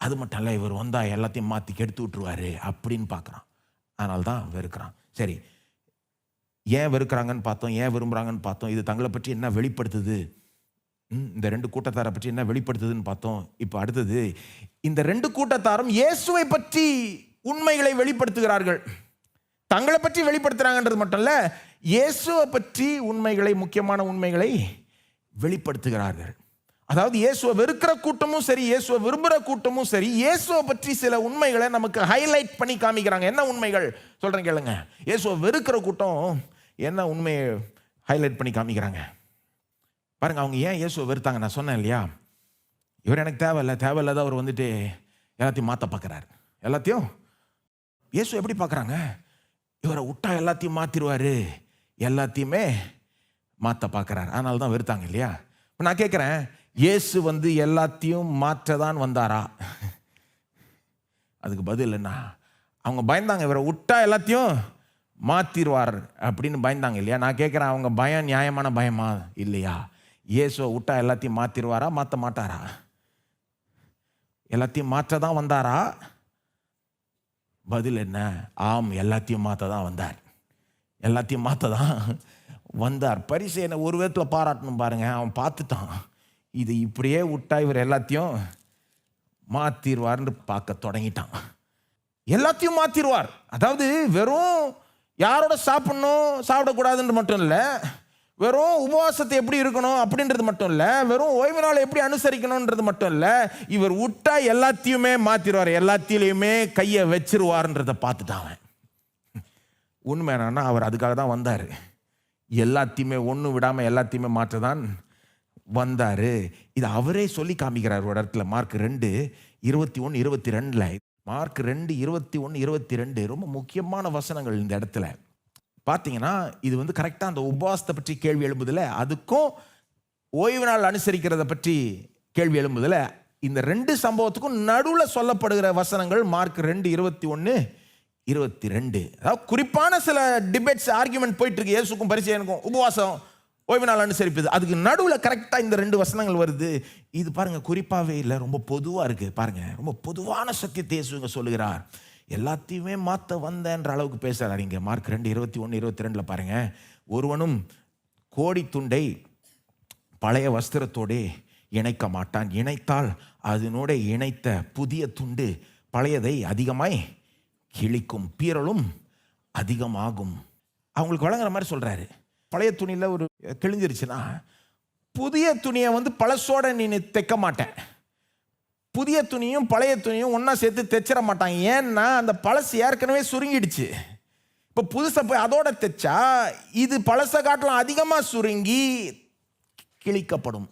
அது மட்டும் இல்லை இவர் வந்தால் எல்லாத்தையும் மாற்றி கெடுத்து விட்டுருவார் அப்படின்னு பார்க்குறான். அதனால தான் வெறுக்கிறான். சரி, ஏன் வெறுக்கிறாங்கன்னு பார்த்தோம், ஏன் விரும்புகிறாங்கன்னு பார்த்தோம். இது தங்களை பற்றி என்ன வெளிப்படுத்துது, இந்த ரெண்டு கூட்டத்தாரை பற்றி என்ன வெளிப்படுத்துதுன்னு பார்த்தோம். இப்போ அடுத்தது, இந்த ரெண்டு கூட்டத்தாரும் இயேசுவை பற்றி உண்மைகளை வெளிப்படுத்துகிறார்கள். தங்களை பற்றி வெளிப்படுத்துகிறாங்கன்றது மட்டும் இல்லை, இயேசுவை பற்றி உண்மைகளை, முக்கியமான உண்மைகளை வெளிப்படுத்துகிறார்கள். அதாவது இயேசுவை வெறுக்கிற கூட்டமும் சரி, இயேசுவை விரும்புகிற கூட்டமும் சரி, இயேசுவை பற்றி சில உண்மைகளை நமக்கு ஹைலைட் பண்ணி காமிக்கிறாங்க. என்ன உண்மைகள் சொல்கிறேன் கேளுங்க. இயேசுவை வெறுக்கிற கூட்டம் என்ன உண்மையை ஹைலைட் பண்ணி காமிக்கிறாங்க பாருங்க. அவங்க ஏன் இயேசுவை வெறுத்தாங்க? நான் சொன்னேன் இல்லையா, இவர் எனக்கு தேவையில்லாத அவர் வந்துட்டு எல்லாத்தையும் மாற்ற பார்க்குறாரு. எல்லாத்தையும் இயேசு எப்படி பார்க்குறாங்க? இவரை விட்டா எல்லாத்தையும் மாற்றிடுவார், எல்லாத்தையுமே மாற்ற பார்க்குறாரு. அதனால தான் வெறுத்தாங்க இல்லையா. இப்போ நான் கேட்குறேன், இயேசு வந்து எல்லாத்தையும் மாற்ற தான் வந்தாரா? அதுக்கு பதில் என்ன? அவங்க பயந்தாங்க, இவரை விட்டா எல்லாத்தையும் மாற்றிடுவார் அப்படின்னு பயந்தாங்க இல்லையா. நான் கேட்குறேன், அவங்க பயம் நியாயமான பயமா இல்லையா? இயேசுவை விட்டா எல்லாத்தையும் மாற்றிடுவாரா, மாற்ற மாட்டாரா? எல்லாத்தையும் மாற்ற தான் வந்தாரா? பதில் என்ன? ஆம், எல்லாத்தையும் மாற்ற தான் வந்தார், எல்லாத்தையும் மாற்ற தான் வந்தார். பரிசேயனை ஒரு விதத்தில் பாராட்டணும் பாருங்க. அவன் பார்த்துட்டான், இது இப்படியே விட்டா இவர் எல்லாத்தையும் மாற்றிடுவார்னு பார்க்க தொடங்கிட்டான். எல்லாத்தையும் மாற்றிடுவார், அதாவது வெறும் யாரோட சாப்பிடணும் சாப்பிடக்கூடாதுன்னு மட்டும் இல்லை, வெறும் உபவாசத்தை எப்படி இருக்கணும் அப்படின்றது மட்டும் இல்லை, வெறும் ஓய்வு நாளை எப்படி அனுசரிக்கணுன்றது மட்டும் இல்லை, இவர் விட்டா எல்லாத்தையுமே மாற்றிடுவார், எல்லாத்திலையுமே கையை வச்சிருவார்ன்றதை பார்த்துட்டான். உண்மை என்னன்னா, அவர் அதுக்காக தான் வந்தார். எல்லாத்தையுமே ஒன்று விடாமல் எல்லாத்தையுமே மாற்ற தான் வந்தார். இது அவரே சொல்லி காமிக்கிறார் ஒரு இடத்துல. மார்க் 2:21-22. மார்க் 2:21-22 ரொம்ப முக்கியமான வசனங்கள். இந்த இடத்துல பார்த்தீங்கன்னா இது வந்து கரெக்டாக அந்த உபவாசத்தை பற்றி கேள்வி எழும்புதில்ல, அதுக்கும் ஓய்வு நாள் அனுசரிக்கிறத பற்றி கேள்வி எழும்புதில்ல, இந்த ரெண்டு சம்பவத்துக்கும் நடுவில் சொல்லப்படுகிற வசனங்கள் மார்க் 2:21-22. அதாவது குறிப்பான சில டிபேட்ஸ், ஆர்குமெண்ட் போயிட்டு இருக்கு இயேசுக்கும் பரிசேயனுக்கும், உபவாசம் ஓய்வு நாள் அனுசரிப்பது. அதுக்கு நடுவில் கரெக்டாக இந்த ரெண்டு வசனங்கள் வருது. இது பாருங்க, குறிப்பாகவே இல்லை, ரொம்ப பொதுவாக இருக்கு பாருங்க. ரொம்ப பொதுவான சத்தியத்தை இயேசுங்க சொல்லுகிறார். எல்லாத்தையுமே மாற்ற வந்தன்ற அளவுக்கு பேசுகிறார் இங்கே. மார்க் 2:21-22 பாருங்க. ஒருவனும் கோடி துண்டை பழைய வஸ்திரத்தோடே இணைக்க மாட்டான், இணைத்தால் அதனோட இணைத்த புதிய துண்டு பழையதை அதிகமாய் கிழிக்கும், பீறலும் அதிகமாகும். அவங்களுக்கு வழங்குற மாதிரி சொல்றாரு. பழைய துணியில் ஒரு கிழிஞ்சிருச்சுன்னா புதிய துணியை வந்து பழசோட நீ தைக்க மாட்டேன், புதிய துணியும் பழைய துணியும் ஒன்றா சேர்த்து தைச்சிட மாட்டாங்க. ஏன்னா அந்த பழசு ஏற்கனவே சுருங்கிடுச்சு. இப்போ புதுசை போய் அதோட தைச்சா இது பழசை காட்டலாம் அதிகமாக சுருங்கி கிழிக்கப்படும்,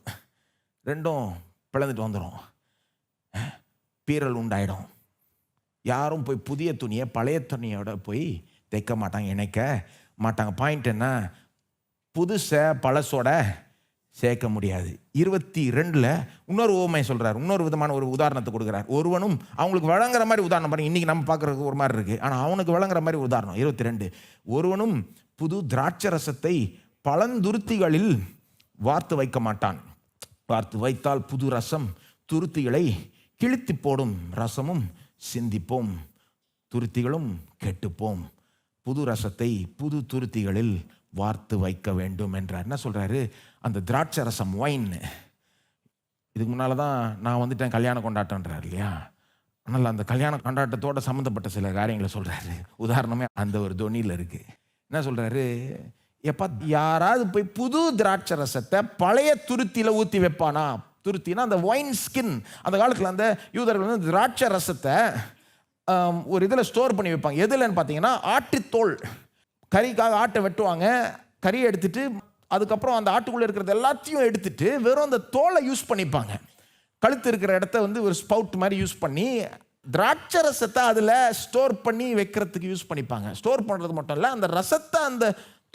ரெண்டும் பிளந்துட்டு வந்துடும், பீறல் உண்டாயிடும். யாரும் போய் புதிய துணியை பழைய துணியோட போய் தைக்க மாட்டாங்க, இணைக்க மாட்டாங்க. பாயிண்ட் என்ன? புதுசை பழசோட சேர்க்க முடியாது. 22 இன்னொரு உவமை சொல்கிறார், இன்னொரு விதமான ஒரு உதாரணத்தை கொடுக்குறார். ஒருவனும் அவங்களுக்கு வழங்குற மாதிரி உதாரணம் பாருங்க. இன்றைக்கி நம்ம பார்க்குறதுக்கு ஒரு மாதிரி இருக்குது, ஆனால் அவனுக்கு வழங்குற மாதிரி உதாரணம். 22 ஒருவனும் புது திராட்சை ரசத்தை பழந்துருத்திகளில் வார்த்து வைக்க மாட்டான், வார்த்து வைத்தால் புது ரசம் துருத்திகளை கிழித்து போடும், ரசமும் சிந்திப்போம், துருத்திகளும் கெட்டுப்போம். புது ரசத்தை புது துருத்திகளில் வார்த்து வைக்க வேண்டும் என்றார். என்ன சொல்றாரு? அந்த திராட்சை ரசம் ஒயின், இதுக்கு முன்னால தான் நான் வந்துட்டேன் கல்யாண கொண்டாட்டம்ன்றார் இல்லையா? அதனால் அந்த கல்யாண கொண்டாட்டத்தோட சம்மந்தப்பட்ட சில காரியங்களை சொல்றாரு. உதாரணமே அந்த ஒரு தொனியில் இருக்கு. என்ன சொல்றாரு? எப்ப யாராவது போய் புது திராட்சை ரசத்தை பழைய துருத்தியில ஊற்றி வைப்பானா? துருத்தினா அந்த ஒயின் ஸ்கின். அந்த காலத்தில் அந்த யூதர்கள் வந்து திராட்சை ரசத்தை ஒரு இதில் ஸ்டோர் பண்ணி வைப்பாங்க. எதுலன்னு பார்த்தீங்கன்னா ஆட்டுத்தோல். கறிக்காக ஆட்டை வெட்டுவாங்க, கறியை எடுத்துட்டு அதுக்கப்புறம் அந்த ஆட்டுக்குள்ளே இருக்கிறது எல்லாத்தையும் எடுத்துட்டு வெறும் அந்த தோலை யூஸ் பண்ணிப்பாங்க. கழுத்து இருக்கிற இடத்த வந்து ஒரு ஸ்பவுட் மாதிரி யூஸ் பண்ணி திராட்சை ரசத்தை அதில் ஸ்டோர் பண்ணி வைக்கிறதுக்கு யூஸ் பண்ணிப்பாங்க. ஸ்டோர் பண்ணுறது மட்டும் இல்லை, அந்த ரசத்தை அந்த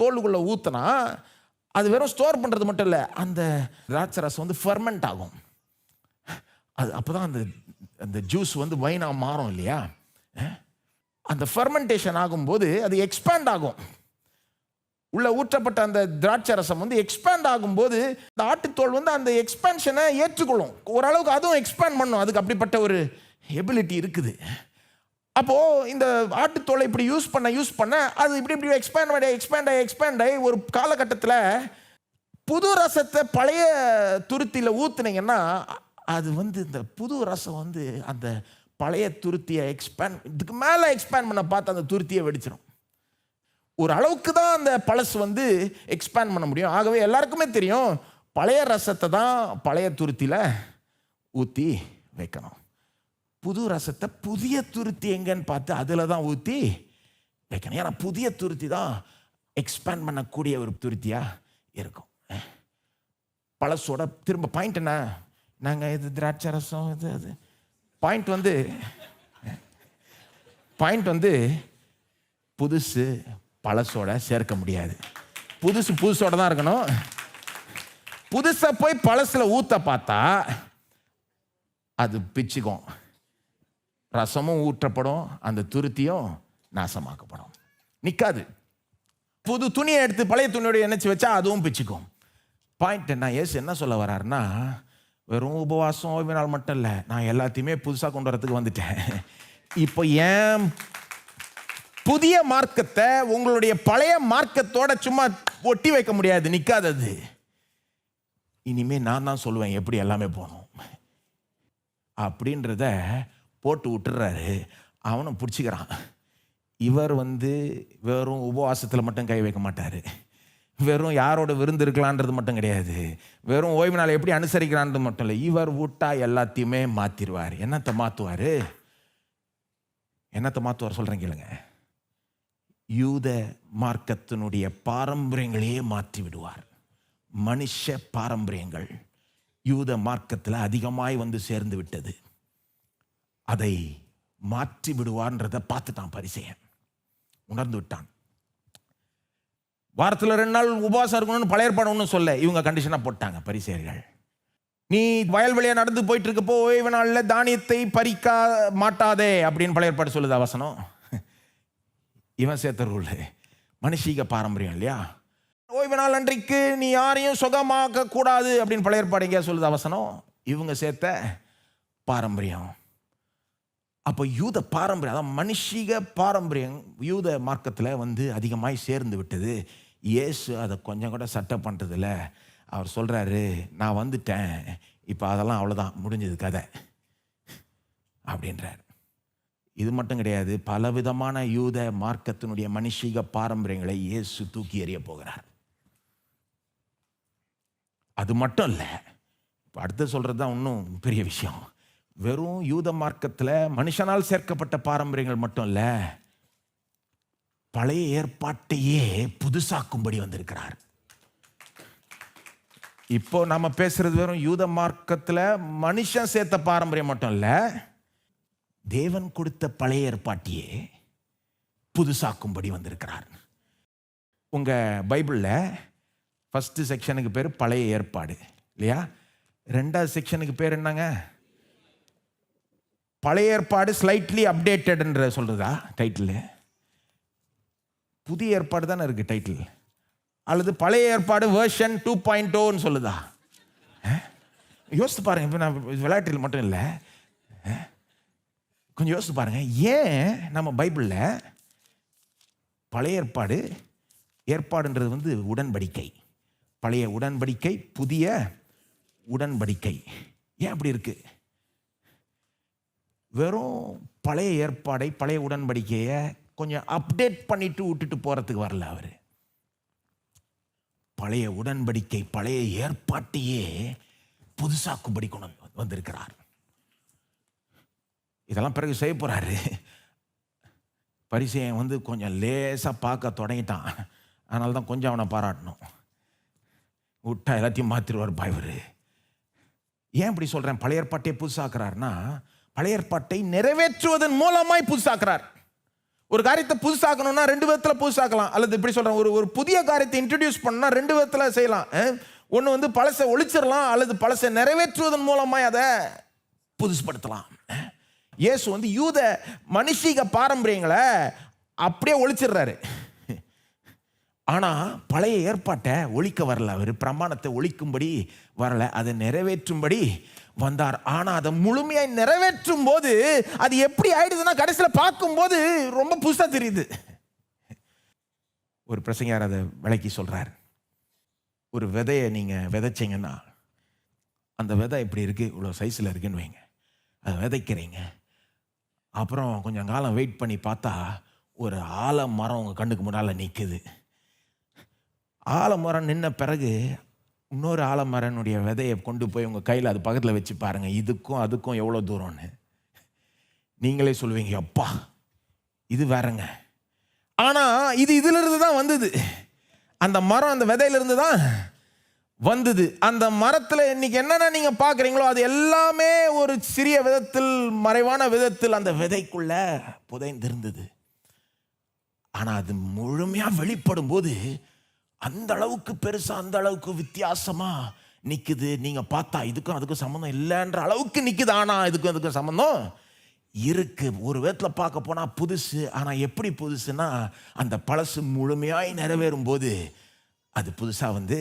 தோலுக்குள்ளே ஊற்றினா அது வெறும் ஸ்டோர் பண்ணுறது மட்டும் இல்லை, அந்த திராட்சை ரசம் வந்து ஃபெர்மெண்ட் ஆகும். அது அப்போ தான் அந்த அந்த ஜூஸ் வந்து வைனாக மாறும் இல்லையா? அந்த ஃபெர்மெண்டேஷன் ஆகும்போது அது எக்ஸ்பேண்ட் ஆகும். உள்ள ஊற்றப்பட்ட அந்த திராட்சை ரசம் வந்து எக்ஸ்பேண்ட் ஆகும்போது அந்த ஆட்டுத்தோல் வந்து அந்த எக்ஸ்பேன்ஷனை ஏற்றுக்கொள்ளும். ஓரளவுக்கு அதுவும் எக்ஸ்பேண்ட் பண்ணும். அதுக்கு அப்படிப்பட்ட ஒரு எபிலிட்டி இருக்குது. அப்போது இந்த ஆட்டுத்தோலை இப்படி யூஸ் பண்ண அது இப்படி எக்ஸ்பேண்ட் ஆகி ஒரு காலகட்டத்தில் புது ரசத்தை பழைய துருத்தியில் ஊற்றுனீங்கன்னா அது வந்து இந்த புது ரசம் வந்து அந்த பழைய துருத்தியை இதுக்கு மேலே எக்ஸ்பேண்ட் பண்ண பார்த்து அந்த துருத்தியை வெடிச்சிடும். ஒரு அளவுக்கு தான் அந்த பழசு வந்து எக்ஸ்பேண்ட் பண்ண முடியும். ஆகவே எல்லாருக்குமே தெரியும், பழைய ரசத்தை தான் பழைய துருத்தியில் ஊற்றி வைக்கணும். புது ரசத்தை புதிய துருத்தி எங்கன்னு பார்த்து அதில் தான் ஊற்றி வைக்கணும். ஏன்னா புதிய துருத்தி தான் எக்ஸ்பேண்ட் பண்ணக்கூடிய ஒரு துருத்தியாக இருக்கும். பழசோட திரும்ப பாயிண்ட் என்ன? நாங்கள் இது திராட்சை ரசம் இது அது பாயிண்ட் வந்து புதுசு பழசோட சேர்க்க முடியாது. புதுசோட தான் இருக்கணும். புதுசை போய் பழசில் ஊற்ற பார்த்தா அது பிச்சுக்கும். ரசமும் ஊற்றப்படும், அந்த துருத்தியும் நாசமாக்கப்படும், நிற்காது. புது துணியை எடுத்து பழைய துணியோட இணைச்சி வச்சா அதுவும் பிச்சுக்கும். பாயிண்ட் என்ன? இயேசு என்ன சொல்ல வர்றாருன்னா, வெறும் உபவாசம் ஓய்வு நாள் மட்டும் இல்லை, நான் எல்லாத்தையுமே புதுசாக கொண்டு வரத்துக்கு வந்துட்டேன். இப்போ ஏன் புதிய மார்க்கத்தை உங்களுடைய பழைய மார்க்கத்தோட சும்மா ஒட்டி வைக்க முடியாது, நிற்காதது. இனிமே நான் தான் சொல்லுவேன் எப்படி எல்லாமே போகணும் அப்படின்றத போட்டு விட்டுறாரு. அவனும் பிடிச்சிக்கிறான். இவர் வந்து வெறும் உபவாசத்தில் மட்டும் கை வைக்க மாட்டார், வெறும் யாரோட விருந்து இருக்கலான்றது மட்டும் கிடையாது, வெறும் ஓய்வு நாள் எப்படி அனுசரிக்கிறான்றது மட்டும் இல்லை, இவர் விட்டா எல்லாத்தையுமே மாற்றிடுவார். என்னத்தை மாற்றுவார் சொல்கிறேன் கேளுங்க. யூத மார்க்கத்தினுடைய பாரம்பரியங்களையே மாற்றி விடுவார். மனுஷ பாரம்பரியங்கள் யூத மார்க்கத்தில் அதிகமாய் வந்து சேர்ந்து விட்டது. அதை மாற்றி விடுவார்ன்றதை பார்த்துட்டான் பரிசேயன், உணர்ந்து விட்டான். வாரத்தில் 2 நாள் உபவாசம் இருக்கணும்னு பழைய ஏற்பாடு ஒன்றும் சொல்ல, இவங்க கண்டிஷனாக போட்டாங்க பரிசேயர்கள். நீ வயல்வெளியாக நடந்து போயிட்டு இருக்கப்போ ஓய்வு நாளில் தானியத்தை பறிக்க மாட்டாதே அப்படின்னு பழைய ஏற்பாடு சொல்லுதா வசனம்? இவன் சேர்த்த ரூல், மனுஷீக பாரம்பரியம் இல்லையா? ஓய்வு நாள் அன்றைக்கு நீ யாரையும் சுகமாக்க கூடாது அப்படின்னு பழைய ஏற்பாடு எங்கேயா சொல்லுதா வசனம்? இவங்க சேர்த்த பாரம்பரியம். அப்போ யூத பாரம்பரியம், அதான் மனுஷீக பாரம்பரியம் யூத மார்க்கத்தில் வந்து அதிகமாய் சேர்ந்து விட்டது. இயேசு அதை கொஞ்சம் கூட சட்டை பண்ணுறதில்ல. அவர் சொல்கிறாரு, நான் வந்துட்டேன், இப்போ அதெல்லாம் அவ்வளோதான், முடிஞ்சது கதை அப்படின்றார். இது மட்டும் கிடையாது, பலவிதமான யூத மார்க்கத்தினுடைய மனுஷீக பாரம்பரியங்களை இயேசு தூக்கி எறிய போகிறார். அது மட்டும் இல்லை, இப்போ அடுத்து சொல்கிறது தான் இன்னும் பெரிய விஷயம். வெறும் யூத மார்க்கத்தில் மனுஷனால் சேர்க்கப்பட்ட பாரம்பரியங்கள் மட்டும் இல்லை, பழைய ஏற்பாட்டையே புதுசாக்கும்படி வந்திருக்கிறார். இப்போ நம்ம பேசுறது வெறும் யூத மார்க்கத்தில் மனுஷன் சேர்த்த பாரம்பரியம் மட்டும் இல்லை, தேவன் கொடுத்த பழைய ஏற்பாட்டையே புதுசாக்கும்படி வந்திருக்கிறார். உங்க பைபிளில் ஃபர்ஸ்ட் செக்ஷனுக்கு பேர் பழைய ஏற்பாடு இல்லையா? 2வது செக்ஷனுக்கு பேர் என்னங்க? பழைய ஏற்பாடு ஸ்லைட்லி அப்டேட்டட்ன்ற சொல்றதா டைட்டில்? புதிய ஏற்பாடு தானே இருக்கு டைட்டில். அல்லது பழைய ஏற்பாடு வெர்ஷன் 2.0 சொல்லுதா? யோசித்து பாருங்க. இப்போ நான் விளையாட்டில் மட்டும் இல்லை, கொஞ்சம் யோசித்து பாருங்க. ஏன் நம்ம பைபிளில் பழைய ஏற்பாடுன்றது வந்து உடன்படிக்கை. பழைய உடன்படிக்கை, புதிய உடன்படிக்கை. ஏன் அப்படி இருக்கு? வெறும் பழைய ஏற்பாடை, பழைய உடன்படிக்கையை கொஞ்சம் அப்டேட் பண்ணிட்டு விட்டுட்டு போறதுக்கு வரல அவர். பழைய உடன்படிக்கை, பழைய ஏற்பாட்டையே புதுசாக்கும்படி கொண்டு வந்திருக்கிறார். இதெல்லாம் பிறகு செய்ய போறாரு. பரிசேயன் வந்து கொஞ்சம் லேசா பார்க்க தொடங்கிட்டான். அதனால தான் கொஞ்சம் அவனை பாராட்டணும். விட்டா எல்லாத்தையும் மாற்றிடுவார் பாய்வர். ஏன் இப்படி சொல்றேன்? பழைய ஏற்பாட்டை புதுசாக்குறாருன்னா, பழைய ஏற்பாட்டை நிறைவேற்றுவதன் மூலமாய் புதுசாக்குறார். ஒரு காரியத்தை புதுசாக்கணும்னா ரெண்டு விதத்தில் புதுசாக்கலாம். அல்லது இப்படி சொல்றேன், ஒரு புதிய காரியத்தை இன்ட்ரடியூஸ் பண்ணா ரெண்டு விதத்தில் செய்யலாம். ஒன்று வந்து பழசை ஒழிச்சிடலாம், அல்லது பழசை நிறைவேற்றுவதன் மூலமாய் அதை புதுசுப்படுத்தலாம். இயேசு வந்து யூத மனுஷிக பாரம்பரியங்களை அப்படியே ஒழிச்சிடுறாரு. ஆனா பழைய ஏற்பாட்டை ஒழிக்க வரல அவர். பிரமாணத்தை ஒழிக்கும்படி வரல, அதை நிறைவேற்றும்படி வந்தார். ஆனா அதை முழுமையாய் நிறைவேற்றும் போது அது எப்படி ஆயிடுதுன்னா, கடைசியில் பார்க்கும்போது ரொம்ப புதுசா தெரியுது. ஒரு பிரசங்கர் அதை விளக்கி சொல்றார். ஒரு விதையை நீங்க விதைச்சிங்கன்னா, அந்த விதை இப்படி இருக்கு, இவ்வளோ சைஸில் இருக்குன்னு வைங்க. அதை விதைக்கிறீங்க. அப்புறம் கொஞ்சம் காலம் வெயிட் பண்ணி பார்த்தா ஒரு ஆலமரம் உங்கள் கண்ணுக்கு முன்னால் நிற்குது. ஆலமரம் நின்ன பிறகு இன்னொரு ஆலமரனுடைய விதையை கொண்டு போய் உங்கள் கையில் அது பக்கத்தில் வச்சு பாருங்கள், இதுக்கும் அதுக்கும் எவ்வளோ தூரம்னு. நீங்களே சொல்லுவீங்க, அப்பா இது வேறங்க. ஆனால் இது இதிலிருந்து தான் வந்தது. அந்த மரம் அந்த விதையிலிருந்து தான் வந்தது. அந்த மரத்தில் இன்னைக்கு என்னென்ன நீங்கள் பார்க்குறீங்களோ அது எல்லாமே ஒரு சிறிய விதத்தில், மறைவான விதத்தில் அந்த விதைக்குள்ள புதைந்திருந்தது. ஆனால் அது முழுமையாக வெளிப்படும் போது அந்த அளவுக்கு பெருசா, அந்த அளவுக்கு வித்தியாசமா நிக்குது. நீங்க பார்த்தா இதுக்கும் அதுக்கும் சம்பந்தம் இல்லைன்ற அளவுக்கு நிக்குது. ஆனா இதுக்கும் அதுக்கும் சம்பந்தம் இருக்கு. ஒரு விதத்தில் பார்க்க போனா புதுசு. ஆனா எப்படி புதுசுன்னா, அந்த பழசு முழுமையாய் நிறைவேறும் போது அது புதுசா வந்து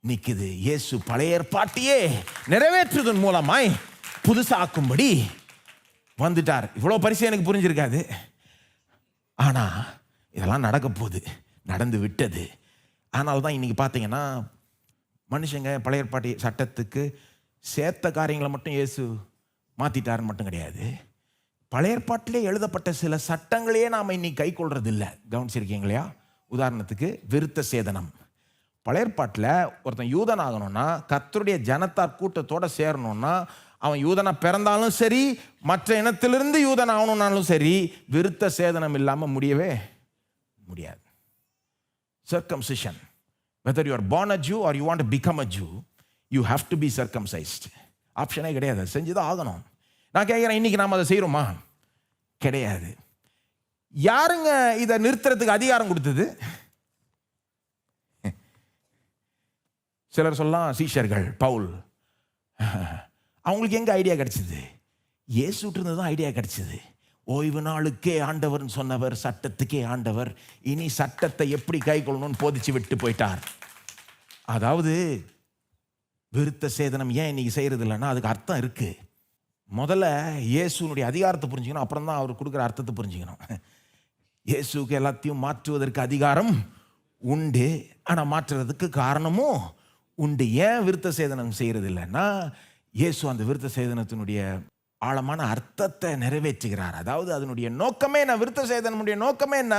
நிக்குது. இயேசு பழைய ஏற்பாட்டையே நிறைவேற்றுவதன் மூலமாய் புதுசாக்கும்படி வந்துட்டார். இவ்வளோ பரிசு எனக்கு புரிஞ்சிருக்காது. ஆனா இதெல்லாம் நடக்க போகுது, நடந்து விட்டது. ஆனால் தான் இன்றைக்கி பார்த்தீங்கன்னா மனுஷங்க பழைய ஏற்பாட்டு சட்டத்துக்கு சேர்த்த காரியங்களை மட்டும் இயேசு மாற்றிட்டாருன்னு மட்டும் கிடையாது. பழைய ஏற்பாட்டிலே எழுதப்பட்ட சில சட்டங்களையே நாம் இன்னைக்கு கை கொள்வது இல்லை. கவனிச்சிருக்கீங்களா? உதாரணத்துக்கு விருத்த சேதனம். பழைய ஏற்பாட்டில் ஒருத்தன் யூதன் ஆகணும்னா, கர்த்தருடைய ஜனத்தார் கூட்டத்தோடு சேரணும்னா, அவன் யூதனா பிறந்தாலும் சரி, மற்ற இனத்திலிருந்து யூதன் ஆகணும்னாலும் சரி, விருத்த சேதனம் இல்லாமல் முடியவே முடியாது. Circumcision. Whether you are born a Jew or you want to become a Jew, you have to be circumcised. ஆப்ஷனே கிடையாது, செஞ்சுதான் ஆகணும். நான் கேட்குறேன், இன்னைக்கு நாம் அதை செய்கிறோமா? கிடையாது. யாருங்க இதை நிறுத்துறதுக்கு அதிகாரம் கொடுத்தது? சிலர் சொல்லலாம் சீஷர்கள், பவுல். அவங்களுக்கு எங்க ஐடியா கிடைச்சது? இயேசுட்டு இருந்து தான் ஐடியா கிடைச்சது. ஓய்வு நாளுக்கே ஆண்டவர்னு சொன்னவர், சட்டத்துக்கே ஆண்டவர், இனி சட்டத்தை எப்படி கை கொள்ளணும்னு போதிச்சு விட்டு போயிட்டார். அதாவது விருத்த சேதனம் ஏன் இன்னைக்கு செய்யறது இல்லைன்னா அதுக்கு அர்த்தம் இருக்கு. முதல்ல இயேசுனுடைய அதிகாரத்தை புரிஞ்சுக்கணும், அப்புறம் தான் அவர் கொடுக்குற அர்த்தத்தை புரிஞ்சுக்கணும். இயேசுக்கு எல்லாத்தையும் மாற்றுவதற்கு அதிகாரம் உண்டு, ஆனால் மாற்றுறதுக்கு காரணமும் உண்டு. ஏன் விருத்த சேதனம் செய்யறது இல்லைன்னா, இயேசு அந்த விருத்த சேதனத்தினுடைய ஆழமான அர்த்தத்தை நிறைவேற்றுகிறார். அதாவது அதனுடைய நோக்கமே என்ன? விருத்த சேதனமுடைய நோக்கமே என்ன?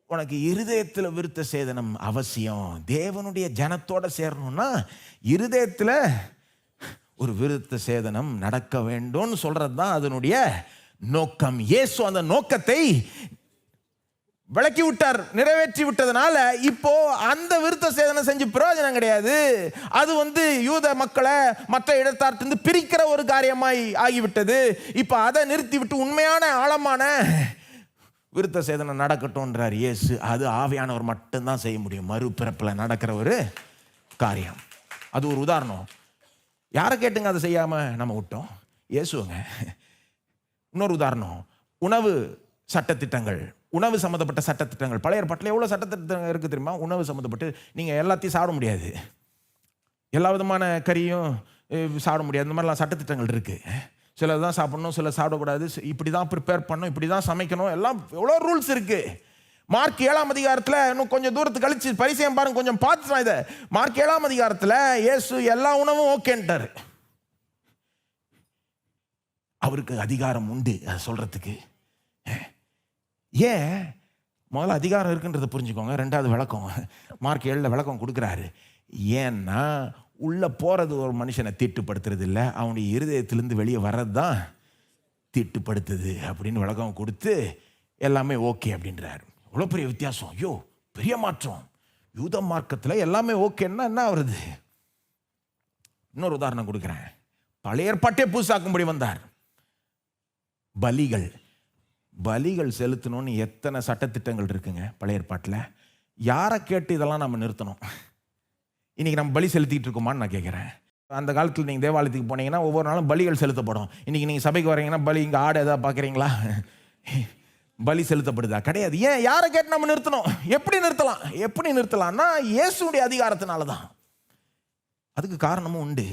உனக்கு இருதயத்தில் விருத்த சேதனம் அவசியம். தேவனுடைய ஜனத்தோட சேரணும்னா இருதயத்தில் ஒரு விருத்த சேதனம் நடக்க வேண்டும்னு சொல்றது தான் அதனுடைய நோக்கம். இயேசு அந்த நோக்கத்தை விளக்கி விட்டார், நிறைவேற்றி விட்டதுனால இப்போ அந்த விருத்த சேதனம் செஞ்சு பிரயோஜனம் கிடையாது. அது வந்து யூத மக்களை மற்ற இடத்தார்ந்து பிரிக்கிற ஒரு காரியமாய் ஆகிவிட்டது. இப்போ அதை நிறுத்தி விட்டு உண்மையான ஆழமான விருத்த சேதனம் நடக்கட்டும்ன்றார் இயேசு. அது ஆவியானவர் மட்டும்தான் செய்ய முடியும். மறுபிறப்பில் நடக்கிற ஒரு காரியம். அது ஒரு உதாரணம். யாரை கேட்டுங்க அதை செய்யாம நம்ம விட்டோம்? இயேசுங்க. இன்னொரு உதாரணம், உணவு சட்டத்திட்டங்கள், உணவு சம்மந்தப்பட்ட சட்டத்திட்டங்கள். பழைய ஏற்பாட்டில் எவ்வளோ சட்டத்திட்டங்கள் இருக்குது தெரியுமா? உணவு சம்மந்தப்பட்டு நீங்கள் எல்லாத்தையும் சாப்பிட முடியாது, எல்லா விதமான கறியும் சாப்பிட முடியாது, இந்த மாதிரிலாம் சட்டத்திட்டங்கள் இருக்குது. சில தான் சாப்பிடணும், சில சாப்பிடக்கூடாது, இப்படி தான் ப்ரிப்பேர் பண்ணணும், இப்படி தான் சமைக்கணும், எல்லாம் எவ்வளோ ரூல்ஸ் இருக்குது. மார்க் 7ஆம் அதிகாரத்தில் இன்னும் கொஞ்சம் தூரத்துக்கு கழிச்சு பரிசேயன் பாருங்க, கொஞ்சம் பார்த்துதான் இதை. மார்க் 7ஆம் அதிகாரத்தில் இயேசு எல்லா உணவும் ஓகேன்ட்டார். அவருக்கு அதிகாரம் உண்டு அதை சொல்றதுக்கு. ஏன் முதல்ல அதிகாரம் இருக்குன்றதை புரிஞ்சுக்கோங்க. ரெண்டாவது விளக்கம் மார்க் 7 விளக்கம் கொடுக்குறாரு. ஏன்னா உள்ள போறது ஒரு மனுஷனை தீட்டுப்படுத்துறது இல்லை, அவனுடைய இருதயத்திலிருந்து வெளியே வர்றது தான் தீட்டுப்படுத்துது அப்படின்னு விளக்கம் கொடுத்து எல்லாமே ஓகே அப்படின்றாரு. இவ்வளோ பெரிய வித்தியாசம், ஐயோ பெரிய மாற்றம். யூத மார்க்கத்தில் எல்லாமே ஓகேன்னா என்ன வருது? இன்னொரு உதாரணம் கொடுக்குறேன். பழைய ஏற்பாட்டே புதுசாக்கும்படி வந்தார். பலிகள் செலுத்தணும்னு எத்தனை சட்டத்திட்டங்கள் இருக்குங்க பழைய ஏற்பாட்டில். யாரை கேட்டு இதெல்லாம் நம்ம நிறுத்தணும்? இன்றைக்கி நம்ம பலி செலுத்திட்டு இருக்கோமான்னு நான் கேட்குறேன். அந்த காலத்தில் நீங்கள் தேவாலயத்துக்கு போனீங்கன்னா ஒவ்வொரு நாளும் பலிகள் செலுத்தப்படும். இன்றைக்கி நீங்கள் சபைக்கு வரீங்கன்னா பலி, இங்கே ஆடு எதாவது பார்க்குறீங்களா? பலி செலுத்தப்படுதா? கிடையாது. ஏன்? யாரை கேட்டு நம்ம நிறுத்தணும்? எப்படி நிறுத்தலாம்னா இயேசுடைய அதிகாரத்தினால தான். அதுக்கு காரணமும் உண்டு.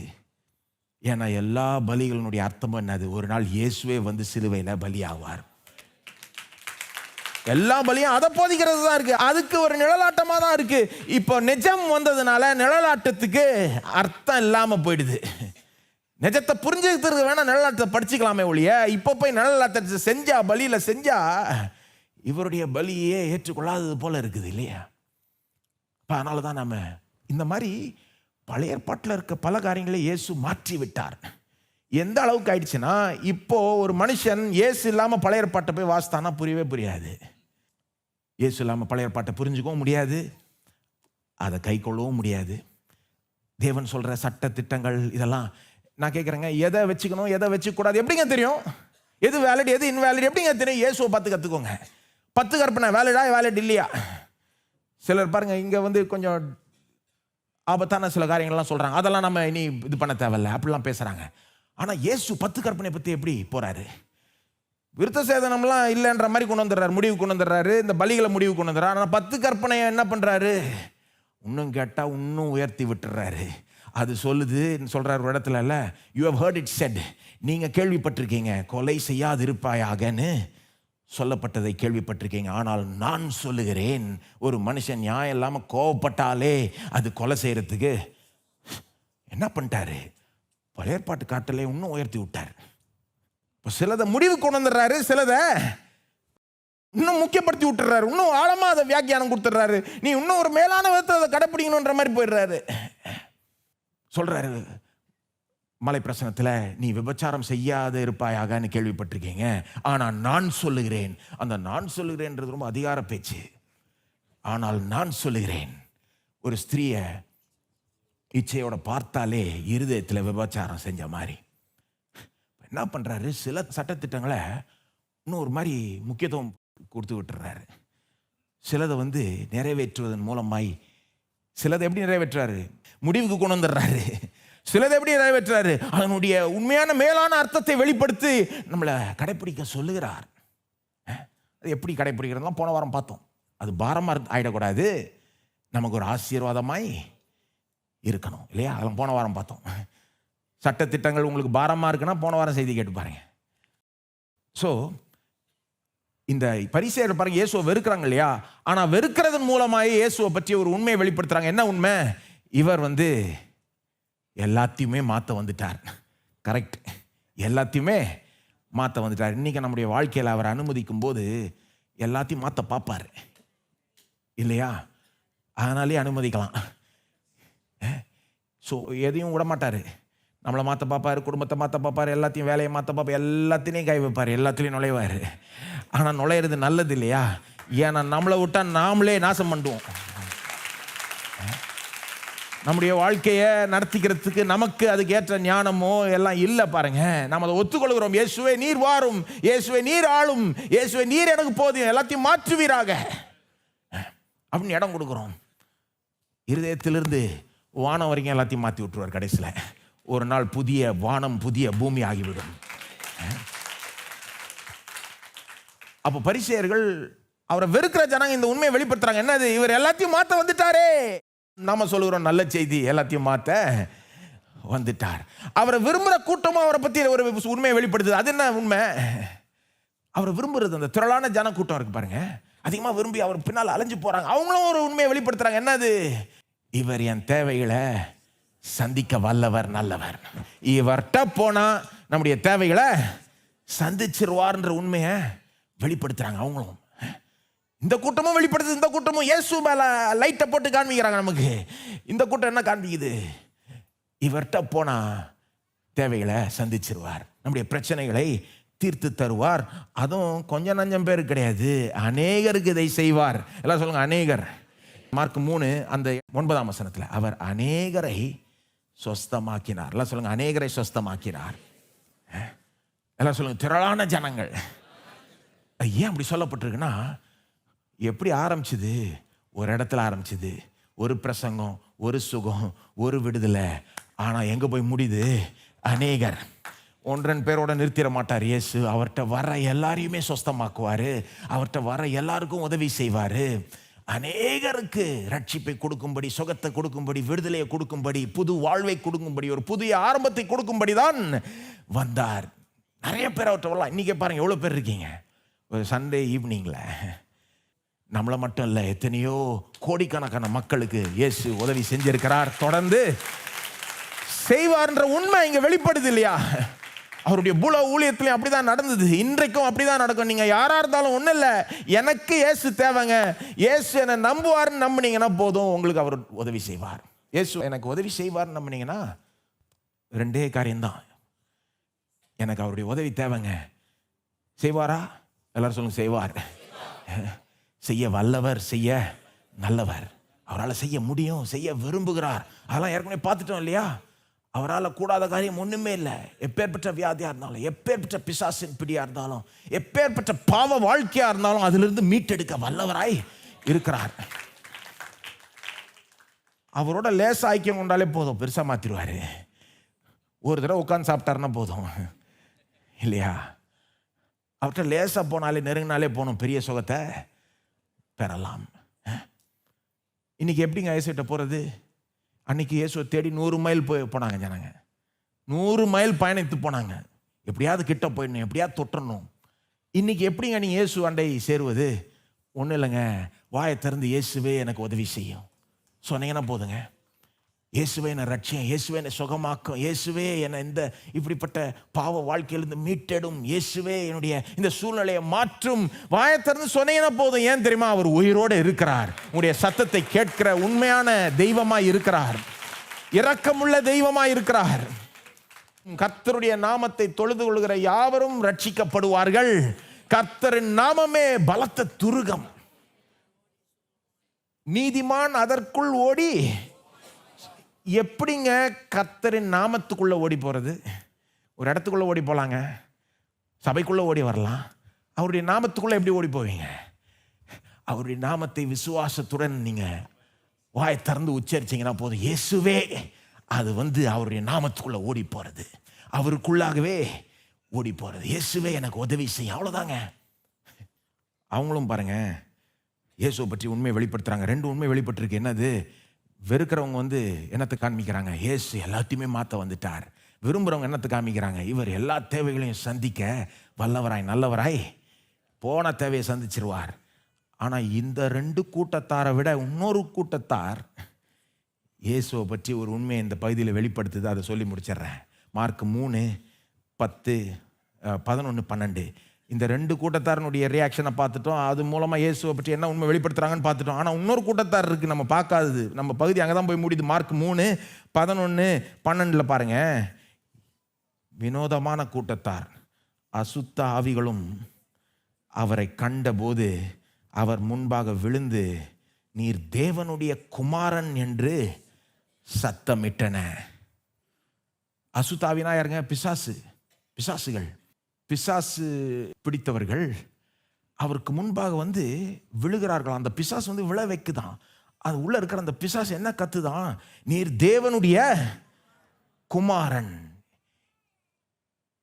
ஏன்னா எல்லா பலிகளினுடைய அர்த்தமும் என்னது? ஒரு நாள் இயேசுவே வந்து சிலுவையில் பலி ஆவார். எல்லா பலியும் அதை போதிக்கிறது தான் இருக்கு. அதுக்கு ஒரு நிழலாட்டமாக தான் இருக்கு. இப்போ நிஜம் வந்ததுனால நிழலாட்டத்துக்கு அர்த்தம் இல்லாமல் போயிடுது. நிஜத்தை புரிஞ்சுக்கிறதுக்கு வேணா நிழலாட்டத்தை படிச்சுக்கலாமே ஒழிய, இப்போ போய் நிழலாட்டத்தை செஞ்சா, பலியில் செஞ்சா இவருடைய பலியே ஏற்றுக்கொள்ளாதது போல இருக்குது இல்லையா? அதனால தான் நம்ம இந்த மாதிரி பழைய ஏற்பாட்டில் இருக்க பல காரியங்களை இயேசு மாற்றி விட்டார். எந்த அளவுக்கு ஆயிடுச்சுன்னா, இப்போ ஒரு மனுஷன் இயேசு இல்லாமல் பழைய ஏற்பாட்டை போய் வாசித்தானா புரியவே புரியாது. இயேசு இல்லாமல் பழைய ஏற்பாட்டை புரிஞ்சுக்கவும் முடியாது, அதை கை கொள்ளவும் முடியாது. தேவன் சொல்கிற சட்ட திட்டங்கள் இதெல்லாம் நான் கேட்குறேங்க, எதை வச்சுக்கணும் எதை வச்சுக்கூடாது எப்படிங்க தெரியும்? எது வேலிட் எது இன்வேலிட் எப்படிங்க தெரியும்? இயேசுவை பார்த்து கற்றுக்கோங்க. 10 கற்பனை வேலிட் இல்லையா? சிலர் பாருங்க இங்கே வந்து கொஞ்சம் ஆபத்தான சில காரியங்கள்லாம் சொல்கிறாங்க, அதெல்லாம் நம்ம இனி இது பண்ண தேவையில்லை அப்படிலாம் பேசுகிறாங்க. ஆனால் இயேசு 10 கற்பனை பற்றி எப்படி போகிறாரு? விருத்த சேதனம்லாம் இல்லைன்ற மாதிரி முடிவு கொண்டு வந்துடுறாரு. இந்த பலிகளை முடிவு கொண்டு வந்துடுறாரு. ஆனால் 10 கற்பனையை என்ன பண்ணுறாரு? இன்னும் கேட்டால் இன்னும் உயர்த்தி விட்டுறாரு. அது சொல்கிறார் ஒரு இடத்துல, இல்லை you have heard it said, நீங்கள் கேள்விப்பட்டிருக்கீங்க கொலை செய்யாதிருப்பாயாகன்னு சொல்லப்பட்டதை கேள்விப்பட்டிருக்கீங்க. ஆனால் நான் சொல்லுகிறேன், ஒரு மனுஷன் நியாயம் இல்லாமல் கோவப்பட்டாலே அது கொலை செய்கிறதுக்கு என்ன பண்ணிட்டாரு? பழைய ஏற்பாட்டு காட்டிலே இன்னும் உயர்த்தி விட்டார். இப்போ சிலதை முடிவு கொண்டு வந்துடுறாரு, சிலதை இன்னும் முக்கியப்படுத்தி விட்டுறாரு, இன்னும் ஆழமாக அதை வியாக்கியானம் கொடுத்துட்றாரு. நீ இன்னும் ஒரு மேலான விதத்தை அதை கடைப்பிடிக்கணுன்ற மாதிரி போயிடுறாரு. சொல்கிறாரு மலை பிரசனத்தில், நீ விபச்சாரம் செய்யாத இருப்பாயாகன்னு கேள்விப்பட்டிருக்கீங்க, ஆனால் நான் சொல்லுகிறேன். அந்த நான் சொல்லுகிறேன்றது ரொம்ப அதிகார பேச்சு. ஆனால் நான் சொல்லுகிறேன், ஒரு ஸ்திரீயை இச்சையோட பார்த்தாலே இருதயத்தில் விபச்சாரம் செஞ்ச மாதிரி. என்ன பண்ணுறாரு? சில சட்டத்திட்டங்களை இன்னும் ஒரு மாதிரி முக்கியத்துவம் கொடுத்து விட்டுறாரு. சிலதை வந்து நிறைவேற்றுவதன் மூலமாய் சிலதை எப்படி நிறைவேற்றுறாரு? முடிவுக்கு கொண்டு வந்துடுறாரு. சிலதை எப்படி நிறைவேற்றுறாரு? அதனுடைய உண்மையான மேலான அர்த்தத்தை வெளிப்படுத்தி நம்மளை கடைப்பிடிக்க சொல்லுகிறார். அது எப்படி கடைப்பிடிக்கிறதுலாம் போன வாரம் பார்த்தோம். அது பாரமாக ஆகிடக்கூடாது, நமக்கு ஒரு ஆசீர்வாதமாய் இருக்கணும் இல்லையா? அதெல்லாம் போன வாரம் பார்த்தோம். சட்டத்திட்டங்கள் உங்களுக்கு பாரமாக இருக்குன்னா போன வாரம் செய்தி கேட்டு பாருங்க. ஸோ இந்த பரிசேயர் பாருங்க, இயேசுவை வெறுக்கிறாங்க இல்லையா? ஆனால் வெறுக்கிறதன் மூலமாக இயேசுவை பற்றி ஒரு உண்மையை வெளிப்படுத்துறாங்க. என்ன உண்மை? இவர் வந்து எல்லாத்தையுமே மாற்ற வந்துட்டார். கரெக்ட், எல்லாத்தையுமே மாற்ற வந்துட்டார். இன்றைக்கி நம்முடைய வாழ்க்கையில் அவர் அனுமதிக்கும் போது எல்லாத்தையும் மாற்ற பார்ப்பார் இல்லையா? அதனாலே அனுமதிக்கலாம். ஸோ எதையும் விட மாட்டார். நம்மளை மாற்ற பார்ப்பார், குடும்பத்தை மாற்ற பார்ப்பார், எல்லாத்தையும் வேலையை மாற்ற பார்ப்பார், எல்லாத்தையும் கை வைப்பார், எல்லாத்துலேயும் நுழைவார். ஆனால் நுழையிறது நல்லது இல்லையா? ஏன்னா நம்மளை விட்டால் நாமளே நாசம் பண்ணுவோம். நம்முடைய வாழ்க்கையை நடத்திக்கிறதுக்கு நமக்கு அதுக்கு ஏற்ற ஞானமோ எல்லாம் இல்லை பாருங்க. நம்ம அதை ஒத்துக்கொள்கிறோம். இயேசுவே நீர் வாரும், இயேசுவே நீர் ஆளும், இயேசுவே நீர் எனக்கு போதும், எல்லாத்தையும் மாற்றுவீராக அப்படின்னு இடம் கொடுக்குறோம். இருதயத்திலிருந்து வானம் வரைக்கும் எல்லாத்தையும் மாற்றி விட்டுருவார். கடைசியில் ஒரு நாள் புதிய வானம் புதிய பூமி ஆகிவிடும். அப்போ பரிசேயர்கள் அவரை வெறுக்கிற ஜனங்க இந்த உண்மையை வெளிப்படுத்துறாங்க. என்னது? இவர் எல்லாத்தையும் மாற்ற வந்துட்டாரே. நாம சொல்லுகிறோம் நல்ல செய்தி, எல்லாத்தையும் மாற்ற வந்துட்டார். அவரை விரும்புகிற கூட்டமும் அவரை பற்றி ஒரு உண்மையை வெளிப்படுத்துது. அது என்ன உண்மை? அவரை விரும்புறது அந்த திரளான ஜன கூட்டம் இருக்கு பாருங்க, அதிகமாக விரும்பி அவர் பின்னால் அலைஞ்சு போகிறாங்க. அவங்களும் ஒரு உண்மையை வெளிப்படுத்துகிறாங்க. என்னது? இவர் என் தேவைகளை சந்திக்க வல்லவர், நல்லவர். இவர்கிட்ட போனால் நம்முடைய தேவைகளை சந்திச்சிருவார்ன்ற உண்மையை வெளிப்படுத்துகிறாங்க அவங்களும். இந்த கூட்டமும் வெளிப்படுத்துது. இந்த கூட்டமும் இயேசு மேலே லைட்டை போட்டு காண்பிக்கிறாங்க நமக்கு. இந்த கூட்டம் என்ன காண்பிக்குது? இவர்கிட்ட போனால் தேவைகளை சந்திச்சிருவார், நம்முடைய பிரச்சனைகளை தீர்த்து தருவார். அதுவும் கொஞ்சம் நஞ்சம் பேர் கிடையாது, அநேகருக்கு இதை செய்வார். எல்லாம் சொல்லுங்க, அநேகர். மார்க் 3 அந்த 9ஆம் வசனத்தில் அவர் அநேகரை சொஸ்தமாக்கினார். எல்லாம் சொல்லுங்க, அநேகரை சொஸ்தமாக்கினார். எல்லாம் சொல்லுங்க, திரளான ஜனங்கள். ஏன் அப்படி சொல்லப்பட்டிருக்குன்னா, எப்படி ஆரம்பிச்சுது? ஒரு இடத்துல ஆரம்பிச்சுது, ஒரு பிரசங்கம், ஒரு சுகம், ஒரு விடுதலை. ஆனால் எங்கே போய் முடியுது? அநேகர். 1-2 பேரோட நிறுத்திட மாட்டார் இயேசு. அவர்கிட்ட வர எல்லாரையுமே சொஸ்தமாக்குவார். அவர்கிட்ட வர எல்லாருக்கும் உதவி செய்வார். அநேகருக்கு ரட்சிப்பை கொடுக்கும்படி, சுகத்தை கொடுக்கும்படி, விடுதலையை கொடுக்கும்படி, புது வாழ்வை கொடுக்கும்படி, ஒரு புதிய ஆரம்பத்தை கொடுக்கும்படி தான் வந்தார். நிறைய பேர் அவர்கிட்ட வரலாம். இன்றைக்கி பாருங்கள் எவ்வளோ பேர் இருக்கீங்க. ஒரு சண்டே ஈவினிங்கில் நம்மளை மட்டும் இல்லை, எத்தனையோ கோடிக்கணக்கான மக்களுக்கு இயேசு உதவி செஞ்சிருக்கிறார், தொடர்ந்து செய்வார்ன்ற உண்மை இங்கே வெளிப்படுது இல்லையா? அவருடைய பூல ஊழியத்திலையும் அப்படிதான் நடந்தது, இன்றைக்கும் அப்படிதான் நடக்கும். நீங்கள் யாராக இருந்தாலும் ஒன்றும் இல்லை, எனக்கு இயேசு தேவைங்க, இயேசு என்னை நம்புவார்னு நம்பினீங்கன்னா போதும், உங்களுக்கு அவர் உதவி செய்வார். இயேசு எனக்கு உதவி செய்வார்னு நம்பினீங்கன்னா 2 காரியம்தான். எனக்கு அவருடைய உதவி தேவைங்க, செய்வாரா? எல்லாரும் சொல்லுங்க, செய்வார். செய்ய வல்லவர், செய்ய நல்லவர். அவரால் செய்ய முடியும், செய்ய விரும்புகிறார். அதெல்லாம் ஏற்கனவே பார்த்துட்டோம் இல்லையா? அவரால் கூடாத காரியம் ஒன்றுமே இல்லை. எப்பேற்பட்ட வியாதியாக இருந்தாலும், எப்பேற்பட்ட பிசாசின் பிடியாக இருந்தாலும், எப்பேற்பட்ட பாவ வாழ்க்கையாக இருந்தாலும் அதிலிருந்து மீட்டெடுக்க வல்லவராய் இருக்கிறார். அவரோட லேச ஐக்கியம் கொண்டாலே போதும், பெருசாக மாற்றிடுவார். ஒரு தடவை உட்காந்து சாப்பிட்டாருன்னா போதும் இல்லையா? அவர்கிட்ட லேசாக போனாலே, நெருங்கினாலே போகணும், பெரிய சுகத்தை பெறலாம். இன்னைக்கு எப்படிங்க இயேசுகிட்ட போகிறது? அன்னைக்கு இயேசுவை தேடி 100 மைல் போனாங்க ஜனங்க. 100 மைல் பயணித்து போனாங்க. எப்படியாவது கிட்ட போயிடணும், எப்படியாவது தொட்டணும். இன்னைக்கு எப்படிங்க நீங்கள் இயேசு அண்டை சேருவது? ஒன்றும் இல்லைங்க, வாயை திறந்து இயேசுவே எனக்கு உதவி செய்யும் சொன்னீங்கன்னா போதுங்க. இயேசுவே என்னை ரட்சியம், இயேசுவே என்னை சுகமாக்கும், இயேசுவே என்னை இந்த இப்படிப்பட்ட பாவ வாழ்க்கையிலிருந்து மீட்டெடும், இயேசுவே என்னுடைய இந்த சூழ்நிலையை மாற்றும். வாயை திறந்து சொன்னீங்கன்னா போதும். ஏன் தெரியுமா? அவர் உயிரோடு இருக்கிறார். உங்களுடைய சத்தத்தை கேட்கிற உண்மையான தெய்வமாய் இருக்கிறார், இரக்கமுள்ள தெய்வமாய் இருக்கிறார். கர்த்தருடைய நாமத்தை தொழுது கொள்கிற யாவரும் ரட்சிக்கப்படுவார்கள். கர்த்தரின் நாமமே பலத்த துருகம், நீதிமான் அதற்குள் ஓடி. எப்படிங்க கர்த்தரின் நாமத்துக்குள்ளே ஓடி போகிறது? ஒரு இடத்துக்குள்ளே ஓடி போகலாங்க, சபைக்குள்ளே ஓடி வரலாம். அவருடைய நாமத்துக்குள்ளே எப்படி ஓடி போவீங்க? அவருடைய நாமத்தை விசுவாசத்துடன் நீங்கள் வாயை திறந்து உச்சரிச்சிங்கன்னா போதும், இயேசுவே. அது அவருடைய நாமத்துக்குள்ளே ஓடி போகிறது, அவருக்குள்ளாகவே ஓடி போகிறது. இயேசுவே எனக்கு உதவி செய்யும், அவ்வளோதாங்க. அவங்களும் பாருங்க, இயேசுவை பற்றி உண்மையை வெளிப்படுத்துகிறாங்க. 2 உண்மை வெளிப்பட்டிருக்கு. என்னது? வெறுக்கிறவங்க என்னத்தை காண்பிக்கிறாங்க? இயேசு எல்லாத்தையுமே மாற்ற வந்துட்டார். விரும்புகிறவங்க என்னத்தை காமிக்கிறாங்க? இவர் எல்லா தேவைகளையும் சந்திக்க வல்லவராய், நல்லவராய், போன தேவையை சந்திச்சிருவார். ஆனால் இந்த 2 கூட்டத்தாரை விட இன்னொரு கூட்டத்தார் இயேசுவை பற்றி ஒரு உண்மையை இந்த பகுதியில் வெளிப்படுத்துது. அதை சொல்லி முடிச்சிடுறேன். மார்க் 3 10 11 12 இந்த 2 கூட்டத்தாரனுடைய ரியாக்ஷனை பார்த்துட்டோம். அது மூலமாக இயேசுவை பற்றி என்ன உண்மை வெளிப்படுத்துகிறாங்கன்னு பார்த்துட்டோம். ஆனால் இன்னொரு கூட்டத்தார் இருக்குது, நம்ம பார்க்காதது. நம்ம பகுதி அங்கே தான் போய் முடியுது. மார்க் 3 11 12 பாருங்க. வினோதமான கூட்டத்தார், அசுத்த ஆவிகளும் அவரை கண்டபோது அவர் முன்பாக விழுந்து, நீர் தேவனுடைய குமாரன் என்று சத்தமிட்டன. அசுத்தாவினா யாருங்க? பிசாசுகள், பிசாசு பிடித்தவர்கள் அவருக்கு முன்பாக விழுகிறார்கள். அந்த பிசாசு விழ வைக்குதான். அது உள்ள இருக்கிற அந்த பிசாசு என்ன கத்துதான்? நீர் தேவனுடைய குமாரன்.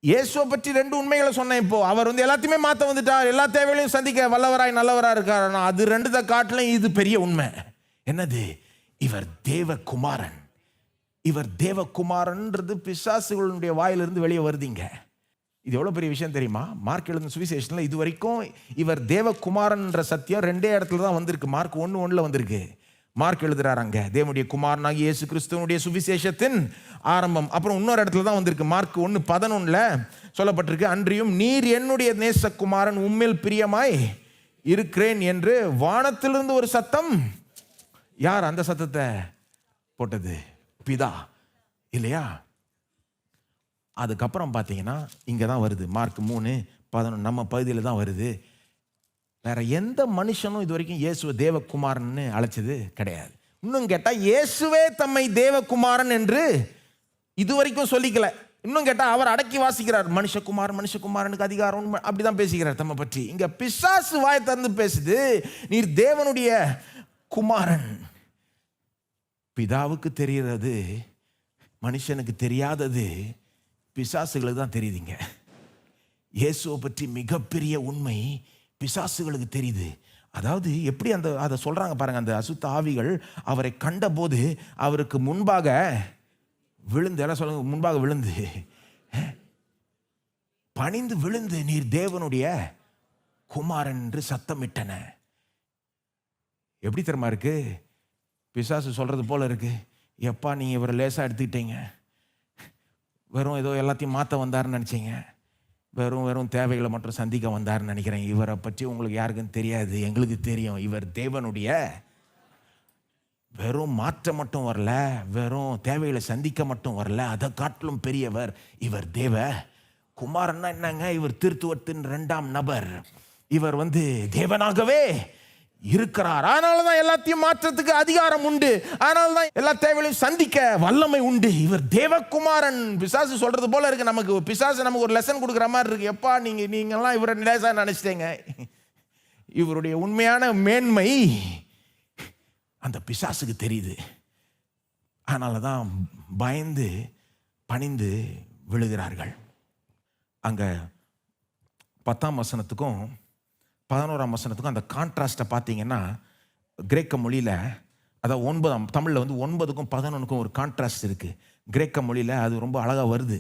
இயேசுவை பற்றி 2 உண்மைகளை சொன்னேன். இப்போ அவர் எல்லாத்தையுமே மாற்ற வந்துட்டார், எல்லா தேவைகளையும் சந்திக்க வல்லவராய், நல்லவராய் இருக்கார். அது 2 காட்டிலும் இது பெரிய உண்மை. என்னது? இவர் தேவகுமாரன். இவர் தேவகுமாரன்றது பிசாசுகளுடைய வாயிலிருந்து வெளியே வருதுங்க. இது எவ்வளோ பெரிய விஷயம் தெரியுமா? மார்க் எழுதின சுவிசேஷத்தில் இது வரைக்கும் இவர் தேவகுமாரன்ற சத்தியம் 2 இடத்துல தான் வந்திருக்கு. மார்க் 1:1 வந்திருக்கு. மார்க் எழுதுறாரு அங்கே தேவனுடைய குமாரனாகிய இயேசு கிறிஸ்துவனுடைய சுவிசேஷத்தின் ஆரம்பம். அப்புறம் இன்னொரு இடத்துல தான் வந்திருக்கு. மார்க் 1:11 சொல்லப்பட்டிருக்கு, அன்றியும் நீர் என்னுடைய நேசகுமாரன், உம்மில் பிரியமாய் இருக்கிறேன் என்று வானத்திலிருந்து ஒரு சத்தம். யார் அந்த சத்தத்தை போட்டது? பிதா இல்லையா? அதுக்கப்புறம் பார்த்தீங்கன்னா இங்கே தான் வருது. மார்க் 3:11 நம்ம பகுதியில் தான் வருது. வேற எந்த மனுஷனும் இது வரைக்கும் இயேசுவை தேவகுமாரன்னு அழைச்சது கிடையாது. இன்னும் கேட்டால் இயேசுவே தம்மை தேவகுமாரன் என்று இது வரைக்கும் சொல்லிக்கல. இன்னும் கேட்டால் அவர் அடக்கி வாசிக்கிறார், மனுஷகுமாரனுக்கு அதிகாரம் அப்படிதான் பேசிக்கிறார் தம்மை பற்றி. இங்க பிசாசு வாய் திறந்து பேசுது, நீர் தேவனுடைய குமாரன். பிதாவுக்கு தெரிகிறது, மனுஷனுக்கு தெரியாதது பிசாசுகளுக்கு தான் தெரியுதுங்க. இயேசுவை பற்றி மிகப்பெரிய உண்மை பிசாசுகளுக்கு தெரியுது. அதாவது எப்படி அதை சொல்றாங்க பாருங்க. அந்த அசுத்த ஆவிகள் அவரை கண்டபோது அவருக்கு முன்பாக விழுந்து, எல்லாம் சொல்லுங்க, முன்பாக விழுந்து பணிந்து விழுந்து நீர் தேவனுடைய குமாரன் என்று சத்தமிட்டன. எப்படி தெரியுமா இருக்கு? பிசாசு சொல்றது போல இருக்கு, எப்பா நீங்க இவரை லேசா எடுத்துக்கிட்டீங்க, வெறும் ஏதோ எல்லாத்தையும் மாற்ற வந்தாருன்னு நினைச்சீங்க, வெறும் தேவைகளை மட்டும் சந்திக்க வந்தாருன்னு நினைக்கிறேன். இவரை பற்றி உங்களுக்கு யாருக்குன்னு தெரியாது, எங்களுக்கு தெரியும். இவர் தேவனுடைய, வெறும் மாற்ற மட்டும் வரல, வெறும் தேவைகளை சந்திக்க மட்டும் வரல, அதை காட்டிலும் பெரியவர். இவர் தேவ குமாரன்னா என்னங்க? இவர் திருத்துவத்தின் 2ஆம் நபர். இவர் தேவனாகவே இருக்கிறார். அதனாலதான் எல்லாத்தையும் மாற்றத்துக்கு அதிகாரம் உண்டு. அதனாலதான் எல்லா தேவைகளையும் சந்திக்க வல்லமை உண்டு. இவர் தேவகுமாரன். பிசாசு சொல்றது போல இருக்கு நமக்கு. பிசாசு நமக்கு ஒரு லெசன் கொடுக்குற மாதிரி இருக்கு. எப்பா நீங்கெல்லாம் இவரை லேசா நினைச்சிட்டீங்க. இவருடைய உண்மையான மேன்மை அந்த பிசாசுக்கு தெரியுது. அதனாலதான் பயந்து பணிந்து விழுகிறார்கள். அங்க 10ஆம் வசனத்துக்கும் 11ஆம் வசனத்துக்கும் அந்த கான்ட்ராஸ்ட்டை பார்த்தீங்கன்னா, கிரேக்க மொழியில், அதாவது 9ஆம் தமிழில் 9க்கும் 11க்கும் ஒரு கான்ட்ராஸ்ட் இருக்குது. கிரேக்க மொழியில் அது ரொம்ப அழகாக வருது.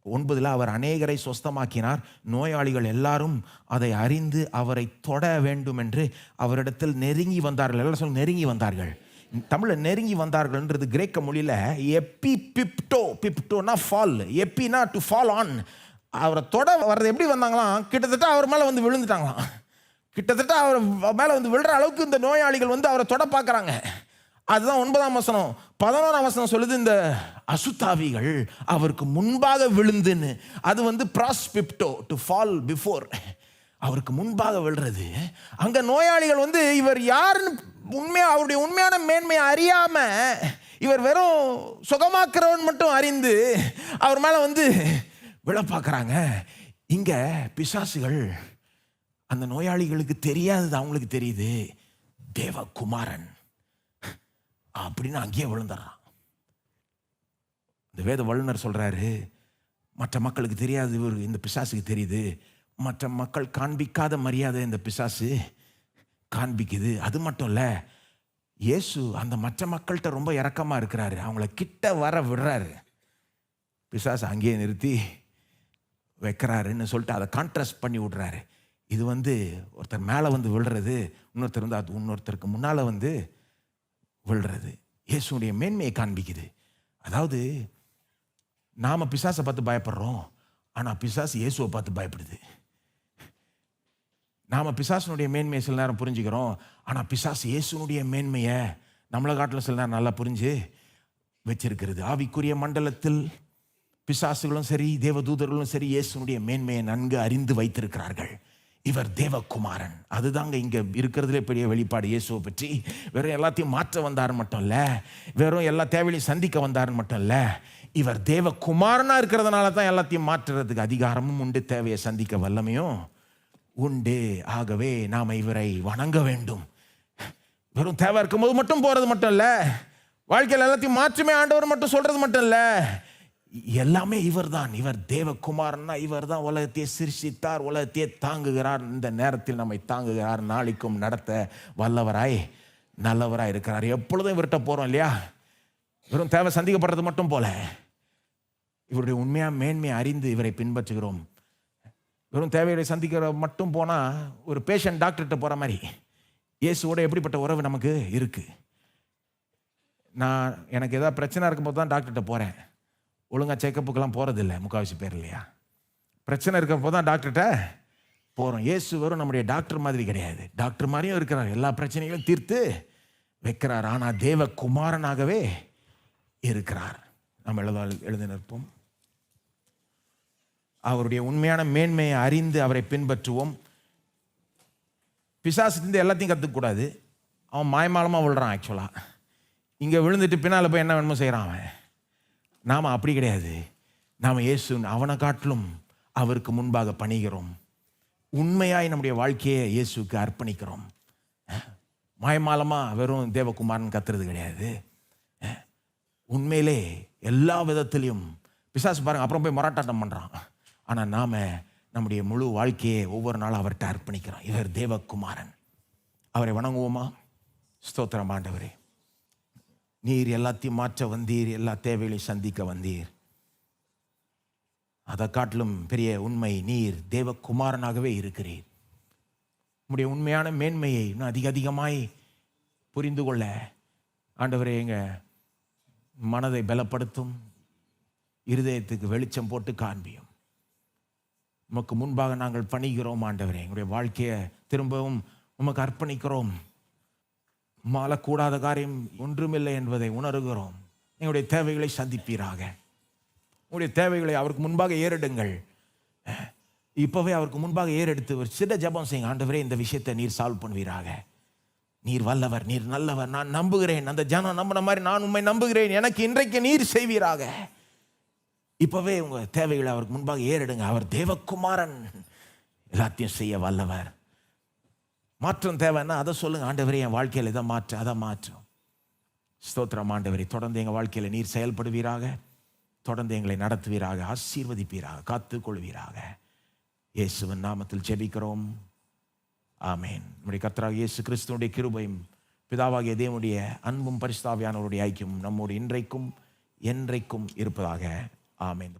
9 அவர் அநேகரை சொஸ்தமாக்கினார், நோயாளிகள் எல்லாரும் அதை அறிந்து அவரை தொட வேண்டும் என்று அவரிடத்தில் நெருங்கி வந்தார்கள். எல்லாம் சொல்ல நெருங்கி வந்தார்கள். தமிழில் நெருங்கி வந்தார்கள்ன்றது கிரேக்க மொழியில் எப்பி பிப்டோனா ஃபால், எப்பினா டு ஃபால் ஆன். அவரை தொட வர்றது எப்படி வந்தாங்களாம்? கிட்டத்தட்ட அவர் மேலே விழுந்துட்டாங்களாம். கிட்டத்தட்ட அவர் மேலே விழுற அளவுக்கு இந்த நோயாளிகள் அவரை தொட பார்க்குறாங்க. அதுதான் 9ஆம் வசனம். 11ஆம் வசனம் சொல்லுது, இந்த அசுத்தாவிகள் அவருக்கு முன்பாக விழுந்துன்னு. அது ப்ராஸ்பிப்டோ, டு ஃபால் பிஃபோர், அவருக்கு முன்பாக விழுறது. அங்கே நோயாளிகள் இவர் யாருன்னு அவருடைய உண்மையான மேன்மையை அறியாம, இவர் வெறும் சுகமாக்குறவன் மட்டும் அறிந்து அவர் மேலே விழ பார்க்குறாங்க. இங்கே பிசாசுகள் அந்த நோயாளிகளுக்கு தெரியாதது அவங்களுக்கு தெரியுது, தேவகுமாரன் அப்படின்னு அங்கேயே விழுந்துடுறான். இந்த வேத வல்லுனர் சொல்றாரு, மற்ற மக்களுக்கு தெரியாது, இவர் இந்த பிசாசுக்கு தெரியுது. மற்ற மக்கள் காண்பிக்காத மரியாதை இந்த பிசாசு காண்பிக்குது. அது மட்டும் இல்லை, இயேசு அந்த மற்ற மக்கள்கிட்ட ரொம்ப இரக்கமாக இருக்கிறாரு, அவங்கள கிட்ட வர விடுறாரு. பிசாசு அங்கேயே நிறுத்தி வைக்கிறாருன்னு சொல்லிட்டு அதை கான்ட்ராஸ்ட் பண்ணி விடுறாரு. இது ஒருத்தர் மேலே விழுறது, இன்னொருத்தர் அது இன்னொருத்தருக்கு முன்னால் விழுறது. இயேசுடைய மேன்மையை காண்பிக்குது. அதாவது நாம பிசாசை பார்த்து பயப்படுறோம், ஆனால் பிசாசு இயேசுவை பார்த்து பயப்படுது. நாம பிசாசனுடைய மேன்மையை சில நேரம் புரிஞ்சுக்கிறோம், ஆனால் பிசாசு இயேசுனுடைய மேன்மையை நம்மளை காட்டில் சில நேரம் நல்லா புரிஞ்சு வச்சிருக்கிறது. ஆவிக்குரிய மண்டலத்தில் பிசாசுகளும் சரி, தேவதூதர்களும் சரி, இயேசுனுடைய மேன்மையை நன்கு அறிந்து வைத்திருக்கிறார்கள். இவர் தேவகுமாரன். அதுதாங்க இங்கே இருக்கிறதுலே பெரிய வெளிப்பாடு இயேசுவை பற்றி. வெறும் எல்லாத்தையும் மாற்ற வந்தார் மட்டும் இல்லை, வெறும் எல்லா தேவையையும் சந்திக்க வந்தாருன்னு மட்டும் இல்லை, இவர் தேவகுமாரனாக இருக்கிறதுனால தான் எல்லாத்தையும் மாற்றுறதுக்கு அதிகாரமும் உண்டு, தேவையை சந்திக்க வல்லமையும் உண்டு. ஆகவே நாம் இவரை வணங்க வேண்டும். வெறும் தேவை இருக்கும்போது மட்டும் போகிறது மட்டும் இல்லை, வாழ்க்கையில் எல்லாத்தையும் மாற்றுமே ஆண்டவர் மட்டும் சொல்கிறது மட்டும் இல்லை, எல்லாமே இவர் தான். இவர் தேவகுமாரன்னா இவர் தான் உலகத்தையே சிருஷ்டித்தார், உலகத்தையே தாங்குகிறார், இந்த நேரத்தில் நம்மை தாங்குகிறார், நாளைக்கும் நடத்த வல்லவராய் நல்லவராய் இருக்கிறார். எப்பொழுதும் இவர்கிட்ட போகிறோம் இல்லையா, வெறும் தேவை சந்திக்கப்படுறது மட்டும் போல, இவருடைய உண்மையாக மேன்மையை அறிந்து இவரை பின்பற்றுகிறோம். வெறும் தேவைகளை சந்திக்கிற மட்டும் போனால் ஒரு பேஷண்ட் டாக்டர்கிட்ட போகிற மாதிரி இயேசுவோட எப்படிப்பட்ட உறவு நமக்கு இருக்குது. எனக்கு ஏதாவது பிரச்சனை இருக்கும்போது தான் டாக்டர்கிட்ட போகிறேன். ஒழுங்காக செக்கப்புக்கெல்லாம் போகிறதில்ல முக்கால்வாசி பேர் இல்லையா. பிரச்சனை இருக்கப்போ தான் டாக்டர்கிட்ட போகிறோம். இயேசு வெறும் நம்முடைய டாக்டர் மாதிரி கிடையாது. டாக்டர் மாதிரியும் இருக்கிறார், எல்லா பிரச்சனைகளும் தீர்த்து வைக்கிறார். ஆனால் தேவகுமாரனாகவே இருக்கிறார். நம்ம எழுத நிற்போம். அவருடைய உண்மையான மேன்மையை அறிந்து அவரை பின்பற்றுவோம். பிசாசுலேருந்து எல்லாத்தையும் கற்றுக்கூடாது. அவன் மாயமாலமாக விழுறான். ஆக்சுவலாக இங்கே விழுந்துட்டு பின்னால் போய் என்ன வேணுமோ செய்கிறான் அவன். நாம் அப்படி கிடையாது. நாம் இயேசு அவனை காட்டிலும் அவருக்கு முன்பாக பணிகிறோம். உண்மையாய் நம்முடைய வாழ்க்கையை இயேசுக்கு அர்ப்பணிக்கிறோம். மாயமாலமாக வெறும் தேவகுமாரன் கத்துறது கிடையாது. உண்மையிலே எல்லா விதத்திலையும் பிசாசு பாருங்க அப்புறம் போய் மராட்டாட்டம் பண்ணுறான். ஆனால் நாம் நம்முடைய முழு வாழ்க்கையை ஒவ்வொரு நாளும் அவர்கிட்ட அர்ப்பணிக்கிறோம். இவர் தேவகுமாரன். அவரை வணங்குவோமா? ஸ்தோத்திரம் ஆண்டவரே, நீர் எல்லாத்தையும் மாற்ற வந்தீர், எல்லா தேவைகளையும் சந்திக்க வந்தீர். அதை காட்டிலும் பெரிய உண்மை, நீர் தேவகுமாரனாகவே இருக்கிறீர். உம்முடைய உண்மையான மேன்மையை இன்னும் அதிகமாய் புரிந்து கொள்ள ஆண்டவரே எங்கள் மனதை பலப்படுத்தும், இருதயத்துக்கு வெளிச்சம் போட்டு காண்பியும். உமக்கு முன்பாக நாங்கள் பணிகிறோம் ஆண்டவரே. எங்களுடைய வாழ்க்கையை திரும்பவும் உமக்கு அர்ப்பணிக்கிறோம். மாறக்கூடாத காரியம் ஒன்றுமில்லை என்பதை உணர்கிறோம். எங்களுடைய தேவைகளை சந்திப்பீராக. உங்களுடைய தேவைகளை அவருக்கு முன்பாக ஏறெடுங்கள். இப்போவே அவருக்கு முன்பாக ஏறெடுத்து ஒரு சின்ன ஜெபம் செய்யுங்க. ஆண்டவரே, இந்த விஷயத்தை நீர் சால்வ் பண்ணுவீராக. நீர் வல்லவர், நீர் நல்லவர், நான் நம்புகிறேன். அந்த ஜனம் நம்பின மாதிரி நான் உண்மை நம்புகிறேன். எனக்கு இன்றைக்கு நீர் செய்வீராக. இப்போவே உங்கள் தேவைகளை அவருக்கு முன்பாக ஏறெடுங்க. அவர் தேவகுமாரன், எல்லாத்தையும் செய்ய வல்லவர். மாற்றம் தேவைன்னா அதை சொல்லுங்க. ஆண்டவரே, என் வாழ்க்கையில் இதை மாற்று, அதை மாற்றும். ஸ்தோத்திரம் ஆண்டவரே, தொடர்ந்து எங்கள் வாழ்க்கையில் நீர் செயல்படுவீராக. தொடர்ந்து எங்களை நடத்துவீராக, ஆசீர்வதிப்பீராக, காத்துக்கொள்வீராக. இயேசுவின் நாமத்தில் ஜெபிக்கிறோம். ஆமேன். நம்முடைய கர்த்தராகிய இயேசு கிறிஸ்துவுடைய கிருபையும் பிதாவாகிய தேவனுடைய அன்பும் பரிசுத்த ஆவியானவருடைய ஐக்கியமும் நம்மோடு இன்றைக்கும் என்றைக்கும் இருப்பதாக. ஆமேன்.